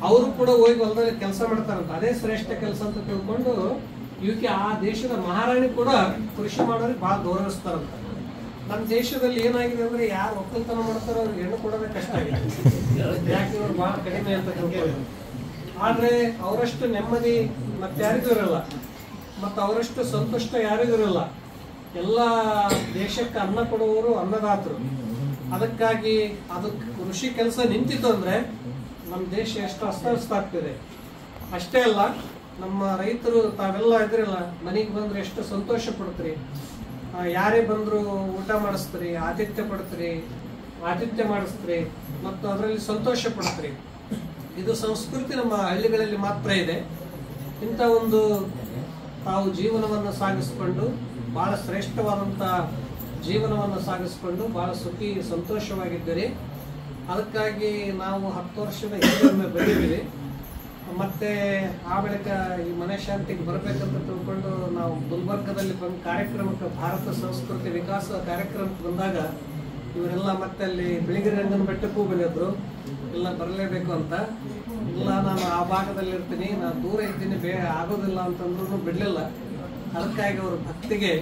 ಅವರು ಕೂಡ ಹೋಗಿ ಹೊಲದಲ್ಲಿ ಕೆಲಸ ಮಾಡ್ತಾರಂತ, ಅದೇ ಶ್ರೇಷ್ಠ ಕೆಲಸ ಅಂತ ತಿಳ್ಕೊಂಡು ಇವಕ್ಕೆ ಆ ದೇಶದ ಮಹಾರಾಣಿ ಕೂಡ ಕೃಷಿ ಮಾಡೋರಿಗೆ ಬಹಳ ಗೌರವಿಸ್ತಾರಂತ. ನಮ್ಮ ದೇಶದಲ್ಲಿ ಏನಾಗಿದೆ ಅಂದ್ರೆ ಯಾರು ಒಕ್ಕಲ್ತನ ಮಾಡ್ತಾರೋ ಅವ್ರಿಗೆ ಹೆಣ್ಣು ಕೊಡೋದೇ ಕಷ್ಟ ಆಗಿದೆ, ಯಾಕೆ ಇವ್ರು ಬಹಳ ಕಡಿಮೆ ಅಂತ ತಿಳ್ಕೊಳ್ಳೋದು. ಆದ್ರೆ ಅವರಷ್ಟು ನೆಮ್ಮದಿ ಮತ್ತೆ ಯಾರಿಗೂ ಇರಲ್ಲ, ಮತ್ತು ಅವರಷ್ಟು ಸಂತುಷ್ಟ ಯಾರಿಗೂ ಇರಲ್ಲ. ಎಲ್ಲ ದೇಶಕ್ಕೆ ಅನ್ನ ಕೊಡುವವರು ಅನ್ನದಾತರು. ಅದಕ್ಕಾಗಿ ಅದಕ್ಕೆ ಕೃಷಿ ಕೆಲಸ ನಿಂತಿತ್ತು ಅಂದ್ರೆ ನಮ್ಮ ದೇಶ ಎಷ್ಟು ಅಸ್ತವ್ಯಸ್ತ ಆಗ್ತಿದೆ. ಅಷ್ಟೇ ಅಲ್ಲ, ನಮ್ಮ ರೈತರು ತಾವೆಲ್ಲ ಇದ್ರಲ್ಲ, ಮನೆಗೆ ಬಂದ್ರೆ ಎಷ್ಟು ಸಂತೋಷ ಪಡ್ತೀರಿ, ಯಾರೇ ಬಂದ್ರು ಊಟ ಮಾಡಿಸ್ತೀರಿ, ಆತಿಥ್ಯ ಪಡ್ತೀರಿ, ಆತಿಥ್ಯ ಮಾಡಿಸ್ತೀರಿ ಮತ್ತು ಅದರಲ್ಲಿ ಸಂತೋಷ ಪಡ್ತೀರಿ. ಇದು ಸಂಸ್ಕೃತಿ ನಮ್ಮ ಹಳ್ಳಿಗಳಲ್ಲಿ ಮಾತ್ರ ಇದೆ. ಇಂಥ ಒಂದು ತಾವು ಜೀವನವನ್ನು ಸಾಗಿಸಿಕೊಂಡು ಬಹಳ ಶ್ರೇಷ್ಠವಾದಂಥ ಜೀವನವನ್ನು ಸಾಗಿಸಿಕೊಂಡು ಬಹಳ ಸುಖಿ ಸಂತೋಷವಾಗಿದ್ದೀರಿ. ಅದಕ್ಕಾಗಿ ನಾವು 10 ವರ್ಷದ ಹಿಂದೆ ಬಂದಿದ್ದೀವಿ. ಮತ್ತೆ ಆ ಬಳಿಕ ಈ ಮನೆ ಶಾಂತಿಗೆ ಬರಬೇಕಂತ ತಿಳ್ಕೊಂಡು ನಾವು ಗುಲ್ಬರ್ಗದಲ್ಲಿ ಬಂದ ಕಾರ್ಯಕ್ರಮಕ್ಕೆ, ಭಾರತ ಸಂಸ್ಕೃತಿ ವಿಕಾಸ ಕಾರ್ಯಕ್ರಮಕ್ಕೆ ಬಂದಾಗ ಇವರೆಲ್ಲ ಮತ್ತೆ ಅಲ್ಲಿ ಬಿಳಿಗಿರಿ ರಂಗನ ಬೆಟ್ಟಕ್ಕೂ ಬಂದಿದ್ರು, ಇಲ್ಲ ಬರಲೇಬೇಕು ಅಂತ. ಇಲ್ಲ, ನಾನು ಆ ಭಾಗದಲ್ಲಿ ಇರ್ತೀನಿ, ನಾನು ದೂರ ಇದ್ದೀನಿ, ಆಗೋದಿಲ್ಲ ಅಂತಂದ್ರೂ ಬಿಡಲಿಲ್ಲ. ಅದಕ್ಕಾಗಿ ಅವ್ರ ಭಕ್ತಿಗೆ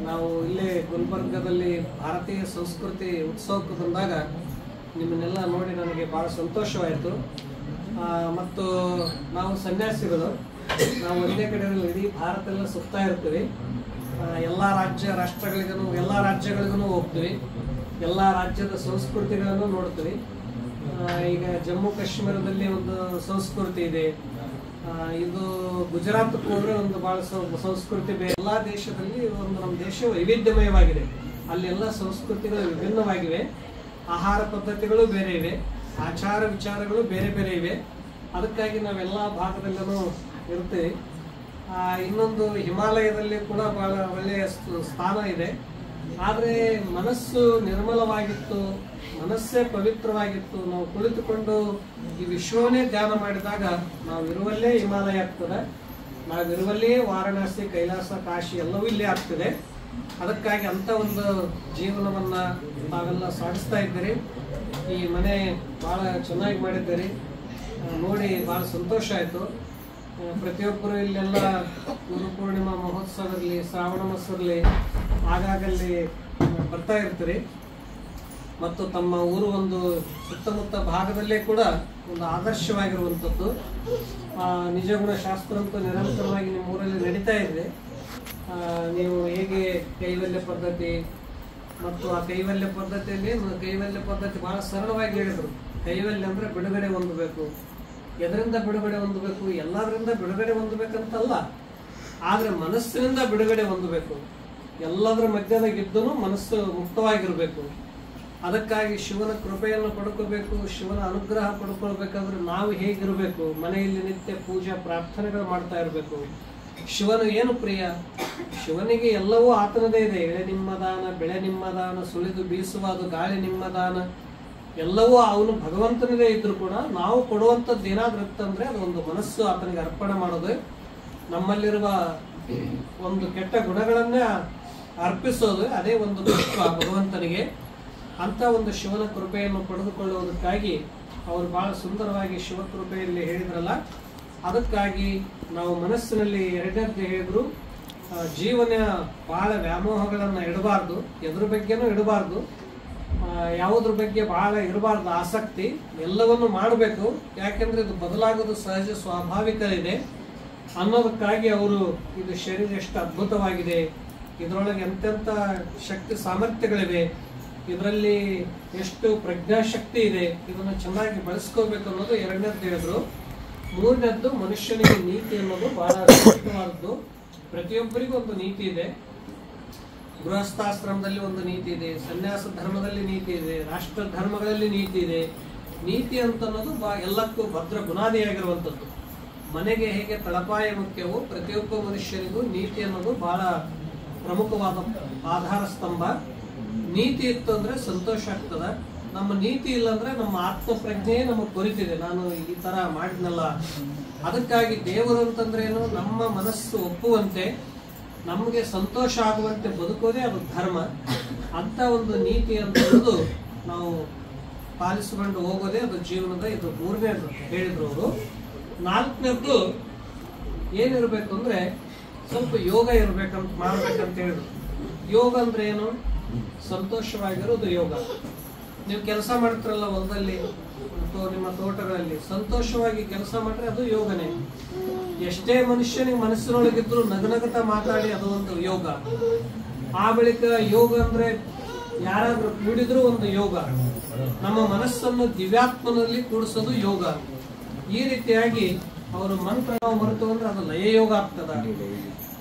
ನಾವು ಇಲ್ಲೇ ಗುಲ್ಬರ್ಗದಲ್ಲಿ ಭಾರತೀಯ ಸಂಸ್ಕೃತಿ ಉತ್ಸವಕ್ಕೆ ಬಂದಾಗ ನಿಮ್ಮನ್ನೆಲ್ಲ ನೋಡಿ ನನಗೆ ಭಾಳ ಸಂತೋಷವಾಯಿತು. ಮತ್ತು ನಾವು ಸನ್ಯಾಸಿಗಳು, ನಾವು ಒಂದೇ ಕಡೆ ಇಡೀ ಭಾರತ ಎಲ್ಲ ಸುತ್ತಾ ಇರ್ತೀವಿ. ಎಲ್ಲ ರಾಜ್ಯಗಳಿಗೂ ಹೋಗ್ತೀವಿ, ಎಲ್ಲ ರಾಜ್ಯದ ಸಂಸ್ಕೃತಿಗಳನ್ನು ನೋಡ್ತೀವಿ. ಈಗ ಜಮ್ಮು ಕಾಶ್ಮೀರದಲ್ಲಿ ಒಂದು ಸಂಸ್ಕೃತಿ ಇದೆ, ಇದು ಗುಜರಾತ್ಗೆ ಹೋದ್ರೆ ಒಂದು ಬಹಳ ಸಂಸ್ಕೃತಿ ಬೇರೆ. ಎಲ್ಲ ದೇಶದಲ್ಲಿ ಒಂದು ನಮ್ಮ ದೇಶ ವೈವಿಧ್ಯಮಯವಾಗಿದೆ, ಅಲ್ಲೆಲ್ಲ ಸಂಸ್ಕೃತಿಗಳು ವಿಭಿನ್ನವಾಗಿವೆ, ಆಹಾರ ಪದ್ಧತಿಗಳು ಬೇರೆ ಇವೆ, ಆಚಾರ ವಿಚಾರಗಳು ಬೇರೆ ಬೇರೆ ಇವೆ. ಅದಕ್ಕಾಗಿ ನಾವೆಲ್ಲ ಭಾಗದಲ್ಲೂ ಇರ್ತೀವಿ. ಇನ್ನೊಂದು ಹಿಮಾಲಯದಲ್ಲಿ ಕೂಡ ಬಹಳ ಒಳ್ಳೆಯ ಸ್ಥಾನ ಇದೆ. ಆದರೆ ಮನಸ್ಸು ನಿರ್ಮಲವಾಗಿತ್ತು, ಮನಸ್ಸೇ ಪವಿತ್ರವಾಗಿತ್ತು. ನಾವು ಕುಳಿತುಕೊಂಡು ಈ ವಿಶ್ವವನ್ನೇ ಧ್ಯಾನ ಮಾಡಿದಾಗ ನಾವು ಇರುವಲ್ಲೇ ಹಿಮಾಲಯ ಆಗ್ತದೆ, ನಾವಿರುವಲ್ಲೇ ವಾರಣಾಸಿ, ಕೈಲಾಸ, ಕಾಶಿ ಎಲ್ಲವೂ ಇಲ್ಲೇ ಆಗ್ತದೆ. ಅದಕ್ಕಾಗಿ ಅಂತ ಒಂದು ಜೀವನವನ್ನ ತಾವೆಲ್ಲ ಸಾಗಿಸ್ತಾ ಇದ್ದೀರಿ. ಈ ಮನೆ ಬಹಳ ಚೆನ್ನಾಗಿ ಮಾಡಿದ್ದೀರಿ, ನೋಡಿ ಬಹಳ ಸಂತೋಷ ಆಯಿತು. ಪ್ರತಿಯೊಬ್ಬರು ಇಲ್ಲೆಲ್ಲ ಗುರು ಪೂರ್ಣಿಮಾ ಮಹೋತ್ಸವ ಇರಲಿ, ಶ್ರಾವಣ ಮಾಸ ಇರಲಿ, ಆಗಾಗಲ್ಲಿ ಬರ್ತಾ ಇರ್ತೀರಿ. ಮತ್ತು ತಮ್ಮ ಊರು ಒಂದು ಸುತ್ತಮುತ್ತ ಭಾಗದಲ್ಲೇ ಕೂಡ ಒಂದು ಆದರ್ಶವಾಗಿರುವಂಥದ್ದು. ನಿಜಗುಣ ಶಾಸ್ತ್ರ ಅಂತೂ ನಿರಂತರವಾಗಿ ನಿಮ್ಮ ಊರಲ್ಲಿ ನಡೀತಾ ಇದೆ. ನೀವು ಹೇಗೆ ಕೈವಲ್ಯ ಪದ್ಧತಿ ಮತ್ತು ಆ ಕೈವಲ್ಯ ಪದ್ಧತಿಯಲ್ಲಿ ಕೈವಲ್ಯ ಪದ್ಧತಿ ಬಹಳ ಸರಳವಾಗಿ ಹೇಳಿದರು. ಕೈವಲ್ಯ ಅಂದರೆ ಬಿಡುಗಡೆ ಹೊಂದಬೇಕು. ಎದರಿಂದ ಬಿಡುಗಡೆ ಹೊಂದಬೇಕು? ಎಲ್ಲದರಿಂದ ಬಿಡುಗಡೆ ಹೊಂದಬೇಕಂತಲ್ಲ, ಆದರೆ ಮನಸ್ಸಿನಿಂದ ಬಿಡುಗಡೆ ಹೊಂದಬೇಕು. ಎಲ್ಲದರ ಮಧ್ಯದಾಗಿದ್ದೂ ಮನಸ್ಸು ಮುಕ್ತವಾಗಿರಬೇಕು. ಅದಕ್ಕಾಗಿ ಶಿವನ ಕೃಪೆಯನ್ನು ಪಡ್ಕೋಬೇಕು, ಶಿವನ ಅನುಗ್ರಹ ಪಡ್ಕೊಳ್ಬೇಕಾದ್ರೆ ನಾವು ಹೇಗಿರಬೇಕು? ಮನೆಯಲ್ಲಿ ನಿತ್ಯ ಪೂಜಾ ಪ್ರಾರ್ಥನೆಗಳು ಮಾಡ್ತಾ ಇರಬೇಕು. ಶಿವನು ಏನು ಪ್ರಿಯ? ಶಿವನಿಗೆ ಎಲ್ಲವೂ ಆತನದೇ ಇದೆ. ಎಳೆ ನಿಮ್ಮ ದಾನ, ಬೆಳೆ ನಿಮ್ಮ ದಾನ, ಸುಳಿದು ಬೀಸುವ ಅದು ಗಾಳಿ ನಿಮ್ಮ ದಾನ, ಎಲ್ಲವೂ ಅವನು ಭಗವಂತನಿಗೆ ಇದ್ರು ಕೂಡ ನಾವು ಕೊಡುವಂಥದ್ದು ಏನಾದ್ರೂ ಇತ್ತಂದ್ರೆ ಅದೊಂದು ಮನಸ್ಸು ಆತನಿಗೆ ಅರ್ಪಣೆ ಮಾಡೋದು, ನಮ್ಮಲ್ಲಿರುವ ಒಂದು ಕೆಟ್ಟ ಗುಣಗಳನ್ನೇ ಅರ್ಪಿಸೋದು, ಅದೇ ಒಂದು ಪುಷ್ಪ ಭಗವಂತನಿಗೆ. ಅಂತ ಒಂದು ಶಿವನ ಕೃಪೆಯನ್ನು ಪಡೆದುಕೊಳ್ಳುವುದಕ್ಕಾಗಿ ಅವರು ಬಹಳ ಸುಂದರವಾಗಿ ಶಿವಕೃಪೆಯಲ್ಲಿ ಹೇಳಿದ್ರಲ್ಲ. ಅದಕ್ಕಾಗಿ ನಾವು ಮನಸ್ಸಿನಲ್ಲಿ ಎರಡನೇದ್ದು ಹೇಳಿದ್ರು, ಜೀವನ ಬಹಳ ವ್ಯಾಮೋಹಗಳನ್ನು ಇಡಬಾರ್ದು, ಎದ್ರ ಬಗ್ಗೆನೂ ಇಡಬಾರ್ದು, ಯಾವುದ್ರ ಬಗ್ಗೆ ಬಹಳ ಇರಬಾರ್ದು ಆಸಕ್ತಿ. ಎಲ್ಲವನ್ನು ಮಾಡಬೇಕು, ಯಾಕೆಂದ್ರೆ ಇದು ಬದಲಾಗೋದು ಸಹಜ, ಸ್ವಾಭಾವಿಕ ಇದೆ ಅನ್ನೋದಕ್ಕಾಗಿ ಅವರು ಇದು ಶರೀರ ಎಷ್ಟು ಅದ್ಭುತವಾಗಿದೆ, ಇದರೊಳಗೆ ಎಂತೆಂಥ ಶಕ್ತಿ ಸಾಮರ್ಥ್ಯಗಳಿವೆ, ಇದರಲ್ಲಿ ಎಷ್ಟು ಪ್ರಜ್ಞಾಶಕ್ತಿ ಇದೆ, ಇದನ್ನು ಚೆನ್ನಾಗಿ ಬಳಸ್ಕೋಬೇಕು ಅನ್ನೋದು ಎರಡನೇದ್ದು ಹೇಳಿದ್ರು. ಮೂರನೇದ್ದು ಮನುಷ್ಯನಿಗೆ ನೀತಿ ಅನ್ನೋದು ಬಹಳ ಶ್ರೇಷ್ಠವಾದದ್ದು. ಪ್ರತಿಯೊಬ್ಬರಿಗೂ ಒಂದು ನೀತಿ ಇದೆ. ಗೃಹಸ್ಥಾಶ್ರಮದಲ್ಲಿ ಒಂದು ನೀತಿ ಇದೆ, ಸನ್ಯಾಸ ಧರ್ಮದಲ್ಲಿ ನೀತಿ ಇದೆ, ರಾಷ್ಟ್ರ ಧರ್ಮಗಳಲ್ಲಿ ನೀತಿ ಇದೆ. ನೀತಿ ಅಂತ ಅನ್ನೋದು ಎಲ್ಲಕ್ಕೂ ಭದ್ರ ಬುನಾದಿಯಾಗಿರುವಂಥದ್ದು. ಮನೆಗೆ ಹೇಗೆ ತಳಪಾಯ ಮುಖ್ಯವೋ ಪ್ರತಿಯೊಬ್ಬ ಮನುಷ್ಯನಿಗೂ ನೀತಿ ಅನ್ನೋದು ಬಹಳ ಪ್ರಮುಖವಾದ ಆಧಾರ ಸ್ತಂಭ. ನೀತಿ ಇತ್ತು ಅಂದ್ರೆ ಸಂತೋಷ ಆಗ್ತದ. ನಮ್ಮ ನೀತಿ ಇಲ್ಲಂದ್ರೆ ನಮ್ಮ ಆತ್ಮ ಪ್ರಜ್ಞೆ ನಮಗೆ ಕೊರಿತಿದೆ, ನಾನು ಈ ತರ ಮಾಡಿದ್ನಲ್ಲ. ಅದಕ್ಕಾಗಿ ದೇವರು ಅಂತಂದ್ರೆ ಏನು? ನಮ್ಮ ಮನಸ್ಸು ಒಪ್ಪುವಂತೆ ನಮಗೆ ಸಂತೋಷ ಆಗುವಂತೆ ಬದುಕೋದೇ ಅದು ಧರ್ಮ. ಅಂತ ಒಂದು ನೀತಿ ಅಂತ ನಾವು ಪಾಲಿಸಿಕೊಂಡು ಹೋಗೋದೇ ಅದು ಜೀವನದ ಇದು 3ನೇದು ಹೇಳಿದ್ರು ಅವರು. 4ನೇದ್ದು ಏನಿರಬೇಕು ಅಂದ್ರೆ ಸ್ವಲ್ಪ ಯೋಗ ಇರ್ಬೇಕಂತ ಮಾಡ್ಬೇಕಂತ ಹೇಳಿದ್ರು. ಯೋಗ ಅಂದ್ರೆ ಏನು? ಸಂತೋಷವಾಗಿರೋದು ಯೋಗ. ನೀವು ಕೆಲಸ ಮಾಡ್ತಿರಲ್ಲ ಹೊಲದಲ್ಲಿ ಅಥವಾ ನಿಮ್ಮ ತೋಟಗಳಲ್ಲಿ, ಸಂತೋಷವಾಗಿ ಕೆಲಸ ಮಾಡ್ರೆ ಅದು ಯೋಗನೇ. ಎಷ್ಟೇ ಮನುಷ್ಯನಿಗೆ ಮನಸ್ಸಿನೊಳಗಿದ್ರು ನಗನಗತ ಮಾತಾಡಿ ಅದು ಒಂದು ಯೋಗ. ಆ ಬಳಿಕ ಯೋಗ ಅಂದ್ರೆ ಯಾರಾದ್ರೂ ಕೂಡಿದ್ರು ಒಂದು ಯೋಗ. ನಮ್ಮ ಮನಸ್ಸನ್ನು ದಿವ್ಯಾತ್ಮನಲ್ಲಿ ಕೂಡಿಸೋದು ಯೋಗ. ಈ ರೀತಿಯಾಗಿ ಅವರು ಮಂತ್ರ ನಾವು ಮರೆತು ಅಂದ್ರೆ ಅದು ಲಯ ಯೋಗ ಆಗ್ತದ,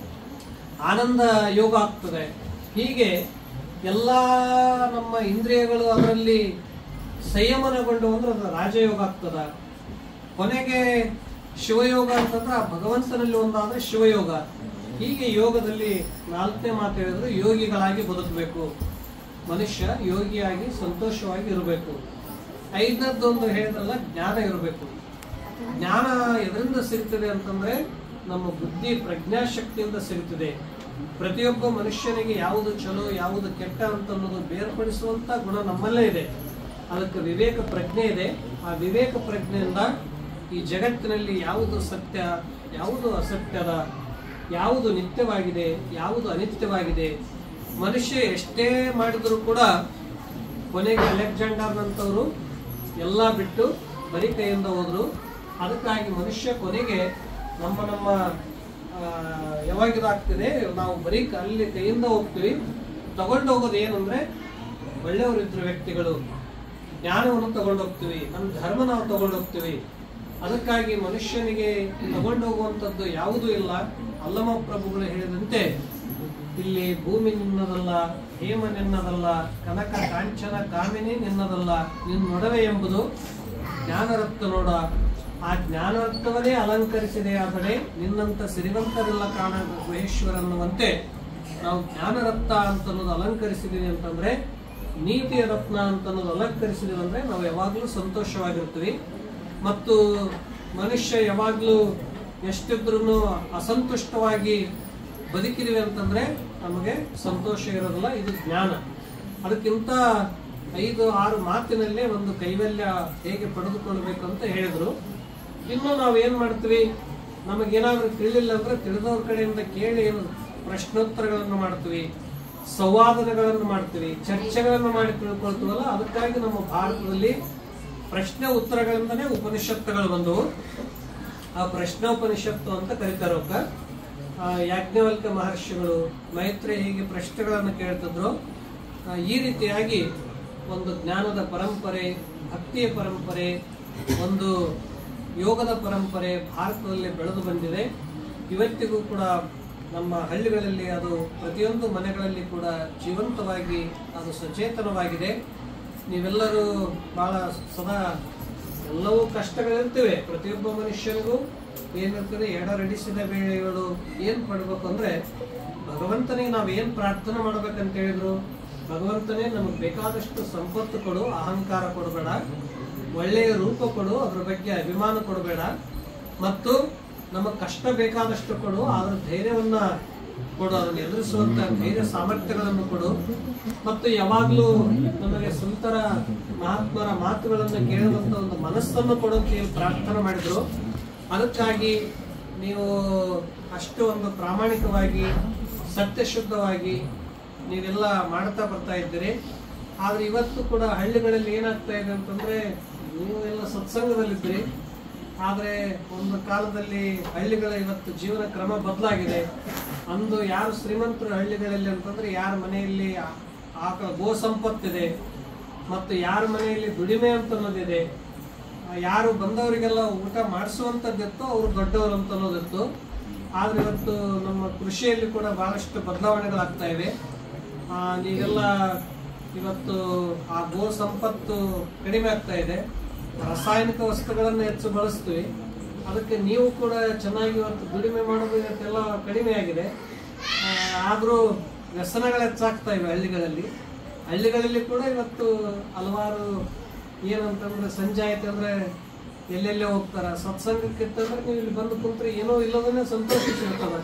ಆನಂದ ಯೋಗ ಆಗ್ತದೆ. ಹೀಗೆ ಎಲ್ಲಾ ನಮ್ಮ ಇಂದ್ರಿಯಗಳು ಅದರಲ್ಲಿ ಸಂಯಮನಗೊಂಡು ಅಂದ್ರೆ ಅದು ರಾಜಯೋಗ ಆಗ್ತದ. ಕೊನೆಗೆ ಶಿವಯೋಗ ಅಂತಂದ್ರೆ ಆ ಭಗವಂತನಲ್ಲಿ ಒಂದಾದ್ರೆ ಶಿವಯೋಗ. ಹೀಗೆ ಯೋಗದಲ್ಲಿ 4ನೇ ಮಾತು ಹೇಳಿದ್ರು, ಯೋಗಿಗಳಾಗಿ ಬದುಕಬೇಕು. ಮನುಷ್ಯ ಯೋಗಿಯಾಗಿ ಸಂತೋಷವಾಗಿ ಇರಬೇಕು. 5ನೇದೊಂದು ಹೇಳಿದ್ರಲ್ಲ, ಜ್ಞಾನ ಇರಬೇಕು. ಜ್ಞಾನ ಎದರಿಂದ ಸಿಗ್ತದೆ ಅಂತಂದ್ರೆ ನಮ್ಮ ಬುದ್ಧಿ ಪ್ರಜ್ಞಾಶಕ್ತಿಯಿಂದ ಸಿಗ್ತದೆ. ಪ್ರತಿಯೊಬ್ಬ ಮನುಷ್ಯನಿಗೆ ಯಾವುದು ಚಲೋ ಯಾವುದು ಕೆಟ್ಟ ಅಂತ ಅನ್ನೋದು ಬೇರ್ಪಡಿಸುವಂತ ಗುಣ ನಮ್ಮಲ್ಲೇ ಇದೆ. ಅದಕ್ಕೆ ವಿವೇಕ ಪ್ರಜ್ಞೆ ಇದೆ. ಆ ವಿವೇಕ ಪ್ರಜ್ಞೆಯಿಂದ ಈ ಜಗತ್ತಿನಲ್ಲಿ ಯಾವುದು ಸತ್ಯ ಯಾವುದು ಅಸತ್ಯದ, ಯಾವುದು ನಿತ್ಯವಾಗಿದೆ ಯಾವುದು ಅನಿತ್ಯವಾಗಿದೆ, ಮನುಷ್ಯ ಎಷ್ಟೇ ಮಾಡಿದ್ರು ಕೂಡ ಕೊನೆಗೆ ಅಲೆಕ್ಸಾಂಡರ್ ನಂತವರು ಎಲ್ಲ ಬಿಟ್ಟು ಬರೀ ಕೈಯಿಂದ ಹೋದ್ರು. ಅದಕ್ಕಾಗಿ ಮನುಷ್ಯ ಕೊನೆಗೆ ನಮ್ಮ ಯಾವಾಗಿದಾಗ್ತದೆ, ನಾವು ಬರೀ ಅಲ್ಲಿ ಕೈಯಿಂದ ಹೋಗ್ತೀವಿ. ತಗೊಂಡು ಹೋಗೋದು ಏನಂದ್ರೆ ಒಳ್ಳೆಯವರಿದ್ರು ವ್ಯಕ್ತಿಗಳು, ಜ್ಞಾನವನ್ನು ತಗೊಂಡೋಗ್ತೀವಿ, ನಮ್ಮ ಧರ್ಮ ನಾವು ತಗೊಂಡೋಗ್ತೀವಿ. ಅದಕ್ಕಾಗಿ ಮನುಷ್ಯನಿಗೆ ತಗೊಂಡು ಹೋಗುವಂಥದ್ದು ಯಾವುದೂ ಇಲ್ಲ. ಅಲ್ಲಮ ಪ್ರಭುಗಳು ಹೇಳಿದಂತೆ ಇಲ್ಲಿ ಭೂಮಿ ನಿನ್ನದಲ್ಲ, ಹೇಮ ನಿನ್ನದಲ್ಲ, ಕನಕ ಕಾಂಚನ ಕಾಮಿನಿ ನಿನ್ನದಲ್ಲ, ನಿನ್ನೊಡವೆ ಎಂಬುದು ಜ್ಞಾನರತ್ನ ನೋಡ. ಆ ಜ್ಞಾನರತ್ನವನ್ನೇ ಅಲಂಕರಿಸಿದೆ. ಆದರೆ ನಿನ್ನಂತ ಸಿರಿವಂತರೆಲ್ಲ ಕಾಣ ಗುಹೇಶ್ವರ ಅನ್ನುವಂತೆ ನಾವು ಜ್ಞಾನರತ್ನ ಅಂತ ಅನ್ನೋದು ಅಲಂಕರಿಸಿದೀವಿ ಅಂತಂದ್ರೆ, ನೀತಿಯ ರತ್ನ ಅಂತ ಅನ್ನೋದು ಅಲಂಕರಿಸಿದೀವಿ ಅಂದ್ರೆ ನಾವು ಯಾವಾಗ್ಲೂ ಸಂತೋಷವಾಗಿರ್ತೀವಿ. ಮತ್ತು ಮನುಷ್ಯ ಯಾವಾಗ್ಲೂ ಎಷ್ಟಿದ್ರು ಅಸಂತುಷ್ಟವಾಗಿ ಬದುಕಿದೀವಿ ಅಂತಂದ್ರೆ ನಮಗೆ ಸಂತೋಷ ಇರೋದಿಲ್ಲ. ಇದು ಜ್ಞಾನ. ಅದಕ್ಕಿಂತ 5-6 ಮಾತಿನಲ್ಲೇ ಒಂದು ಕೈವಲ್ಯ ಹೇಗೆ ಪಡೆದುಕೊಳ್ಬೇಕು ಅಂತ ಹೇಳಿದ್ರು. ಇನ್ನು ನಾವು ಏನ್ ಮಾಡ್ತೀವಿ, ನಮಗೇನಾದ್ರೂ ತಿಳಿಲಿಲ್ಲ ಅಂದ್ರೆ ತಿಳಿದವ್ರ ಕಡೆಯಿಂದ ಕೇಳಿ ಪ್ರಶ್ನೋತ್ತರಗಳನ್ನು ಮಾಡ್ತೀವಿ, ಸಂವಾದಗಳನ್ನು ಮಾಡ್ತೀವಿ, ಚರ್ಚೆಗಳನ್ನು ಮಾಡಿ ತಿಳ್ಕೊಳ್ತೀವಲ್ಲ. ಅದಕ್ಕಾಗಿ ನಮ್ಮ ಭಾರತದಲ್ಲಿ ಪ್ರಶ್ನೆ ಉತ್ತರಗಳಿಂದನೇ ಉಪನಿಷತ್ತುಗಳು ಬಂದವು. ಆ ಪ್ರಶ್ನೋಪನಿಷತ್ತು ಅಂತ ಕರೀತಾರೆ. ಯಾಜ್ಞವಲ್ಕ್ಯ ಮಹರ್ಷಿಗಳು ಮೈತ್ರಿ ಹೀಗೆ ಪ್ರಶ್ನೆಗಳನ್ನು ಕೇಳ್ತಿದ್ರು. ಈ ರೀತಿಯಾಗಿ ಒಂದು ಜ್ಞಾನದ ಪರಂಪರೆ, ಭಕ್ತಿಯ ಪರಂಪರೆ, ಒಂದು ಯೋಗದ ಪರಂಪರೆ ಭಾರತದಲ್ಲಿ ಬೆಳೆದು ಬಂದಿದೆ. ಇವತ್ತಿಗೂ ಕೂಡ ನಮ್ಮ ಹಳ್ಳಿಗಳಲ್ಲಿ ಅದು ಪ್ರತಿಯೊಂದು ಮನೆಗಳಲ್ಲಿ ಕೂಡ ಜೀವಂತವಾಗಿ ಅದು ಸಚೇತನವಾಗಿದೆ. ನೀವೆಲ್ಲರೂ ಬಹಳ ಸದಾ ಎಲ್ಲವೂ ಕಷ್ಟಗಳಿರ್ತವೆ. ಪ್ರತಿಯೊಬ್ಬ ಮನುಷ್ಯನಿಗೂ ಏನಿರ್ತದೆ, ಎಡರಡಿಸಿದ ವೇಳೆಗಳು ಏನ್ ಪಡ್ಬೇಕು ಅಂದ್ರೆ ಭಗವಂತನಿಗೆ ನಾವು ಏನ್ ಪ್ರಾರ್ಥನೆ ಮಾಡ್ಬೇಕಂತ ಹೇಳಿದ್ರು, ಭಗವಂತನೇ ನಮಗೆ ಬೇಕಾದಷ್ಟು ಸಂಪತ್ತು ಕೊಡು, ಅಹಂಕಾರ ಕೊಡಬೇಡ, ಒಳ್ಳೆಯ ರೂಪ ಕೊಡು, ಅದ್ರ ಬಗ್ಗೆ ಅಭಿಮಾನ ಕೊಡಬೇಡ, ಮತ್ತು ನಮಗೆ ಕಷ್ಟ ಬೇಕಾದಷ್ಟು ಕೊಡು, ಆದ್ರ ಧೈರ್ಯವನ್ನ ಕೊಡು, ಅದನ್ನು ಎದುರಿಸುವಂತ ಧೈರ್ಯ ಸಾಮರ್ಥ್ಯಗಳನ್ನು ಕೊಡು, ಮತ್ತು ಯಾವಾಗ್ಲೂ ನಮಗೆ ಸಂತರ ಮಹಾತ್ಮರ ಮಾತುಗಳನ್ನು ಕೇಳುವಂತ ಒಂದು ಮನಸ್ಸನ್ನು ಕೊಡು ಅಂತ ಹೇಳಿ ಪ್ರಾರ್ಥನೆ ಮಾಡಿದ್ರು. ಅದಕ್ಕಾಗಿ ನೀವು ಅಷ್ಟು ಒಂದು ಪ್ರಾಮಾಣಿಕವಾಗಿ ಸತ್ಯಶುದ್ಧವಾಗಿ ನೀವೆಲ್ಲ ಮಾಡ್ತಾ ಬರ್ತಾ ಇದ್ದೀರಿ. ಆದ್ರೆ ಇವತ್ತು ಕೂಡ ಹಳ್ಳಿಗಳಲ್ಲಿ ಏನಾಗ್ತಾ ಇದೆ ಅಂತಂದ್ರೆ, ನೀವು ಎಲ್ಲ ಸತ್ಸಂಗದಲ್ಲಿದ್ದೀರಿ, ಆದ್ರೆ ಒಂದು ಕಾಲದಲ್ಲಿ ಹಳ್ಳಿಗಳ ಇವತ್ತು ಜೀವನ ಕ್ರಮ ಬದಲಾಗಿದೆ. ಅಂದು ಯಾರು ಶ್ರೀಮಂತರು ಹಳ್ಳಿಗಳಲ್ಲಿ ಅಂತಂದ್ರೆ ಯಾರ ಮನೆಯಲ್ಲಿ ಗೋ ಸಂಪತ್ತಿದೆ, ಮತ್ತು ಯಾರ ಮನೆಯಲ್ಲಿ ದುಡಿಮೆ ಅಂತ ಅನ್ನೋದಿದೆ, ಯಾರು ಬಂದವರಿಗೆಲ್ಲ ಊಟ ಮಾಡಿಸುವಂತದ್ದಿತ್ತು, ಅವ್ರು ದೊಡ್ಡವರು ಅಂತ ಅನ್ನೋದಿತ್ತು. ಆದ್ರೆ ಇವತ್ತು ನಮ್ಮ ಕೃಷಿಯಲ್ಲಿ ಕೂಡ ಬಹಳಷ್ಟು ಬದಲಾವಣೆಗಳಾಗ್ತಾ ಇವೆ. ನೀವೆಲ್ಲ ಇವತ್ತು ಆ ಗೋ ಸಂಪತ್ತು ಕಡಿಮೆ ಆಗ್ತಾ ಇದೆ, ರಾಸಾಯನಿಕ ವಸ್ತುಗಳನ್ನು ಹೆಚ್ಚು ಬಳಸ್ತೀವಿ. ಅದಕ್ಕೆ ನೀವು ಕೂಡ ಚೆನ್ನಾಗಿ ಇವತ್ತು ದುಡಿಮೆ ಮಾಡೋದು ಇವತ್ತೆಲ್ಲ ಕಡಿಮೆ ಆಗಿದೆ. ಆದ್ರೂ ವ್ಯಸನಗಳು ಹೆಚ್ಚಾಗ್ತಾ ಇವೆ ಹಳ್ಳಿಗಳಲ್ಲಿ ಕೂಡ ಇವತ್ತು ಹಲವಾರು ಏನಂತಂದ್ರೆ ಸಂಜೆ ಆಯ್ತು ಅಂದ್ರೆ ಎಲ್ಲೆಲ್ಲೇ ಹೋಗ್ತಾರ. ಸತ್ಸಂಗಕ್ಕಿಂತಂದ್ರೆ ನೀವು ಇಲ್ಲಿ ಬಂದು ಕುಂತ್ರೆ ಏನೋ ಇಲ್ಲದನ್ನೇ ಸಂತೋಷ ಸಿಗ್ತದ.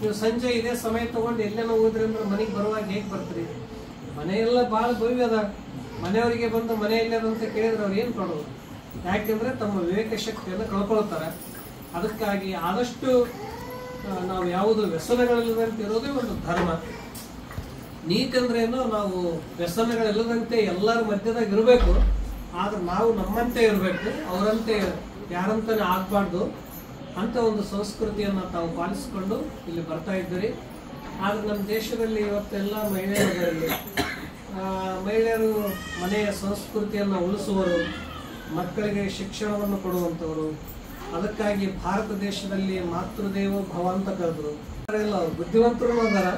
ನೀವು ಸಂಜೆ ಇದೇ ಸಮಯ ತಗೊಂಡು ಎಲ್ಲೇನೋ ಹೋದ್ರಿ ಅಂದ್ರೆ ಮನೆಗೆ ಬರುವಾಗ ಹೇಗೆ ಬರ್ತೀರಿ? ಮನೆಯೆಲ್ಲ ಭಾಳ ಭವ್ಯ ಅದ. ಮನೆಯವರಿಗೆ ಬಂದು ಮನೆ ಎಲ್ಲದಂತ ಕೇಳಿದ್ರೆ ಅವ್ರು ಏನು ಕೊಡೋದು? ಯಾಕೆಂದ್ರೆ ತಮ್ಮ ವಿವೇಕ ಶಕ್ತಿಯನ್ನು ಕಳ್ಕೊಳ್ತಾರೆ. ಅದಕ್ಕಾಗಿ ಆದಷ್ಟು ನಾವು ಯಾವುದು ವ್ಯಸನಗಳಿಲ್ಲದಂತೆ ಇರೋದೇ ಒಂದು ಧರ್ಮ. ನೀತಿ ಅಂದ್ರೇನು, ನಾವು ವ್ಯಸನಗಳಿಲ್ಲದಂತೆ ಎಲ್ಲರ ಮಧ್ಯದಾಗ ಇರಬೇಕು. ಆದ್ರೆ ನಾವು ನಮ್ಮಂತೆ ಇರಬೇಕು, ಅವರಂತೆ ಯಾರಂತಾನೆ ಆಗ್ಬಾರ್ದು ಅಂತ ಒಂದು ಸಂಸ್ಕೃತಿಯನ್ನು ತಾವು ಪಾಲಿಸಿಕೊಂಡು ಇಲ್ಲಿ ಬರ್ತಾ ಇದ್ದೀರಿ. ಆದ್ರೆ ನಮ್ಮ ದೇಶದಲ್ಲಿ ಇವತ್ತೆಲ್ಲ ಮಹಿಳೆಯರು ಮನೆಯ ಸಂಸ್ಕೃತಿಯನ್ನು ಉಳಿಸುವರು, ಮಕ್ಕಳಿಗೆ ಶಿಕ್ಷಣವನ್ನು ಕೊಡುವಂಥವರು. ಅದಕ್ಕಾಗಿ ಭಾರತ ದೇಶದಲ್ಲಿ ಮಾತೃದೇವೋ ಭವ ಅಂತ ಕರೆದ್ರು. ಅವ್ರು ಬುದ್ಧಿವಂತರು ಅದಾರ,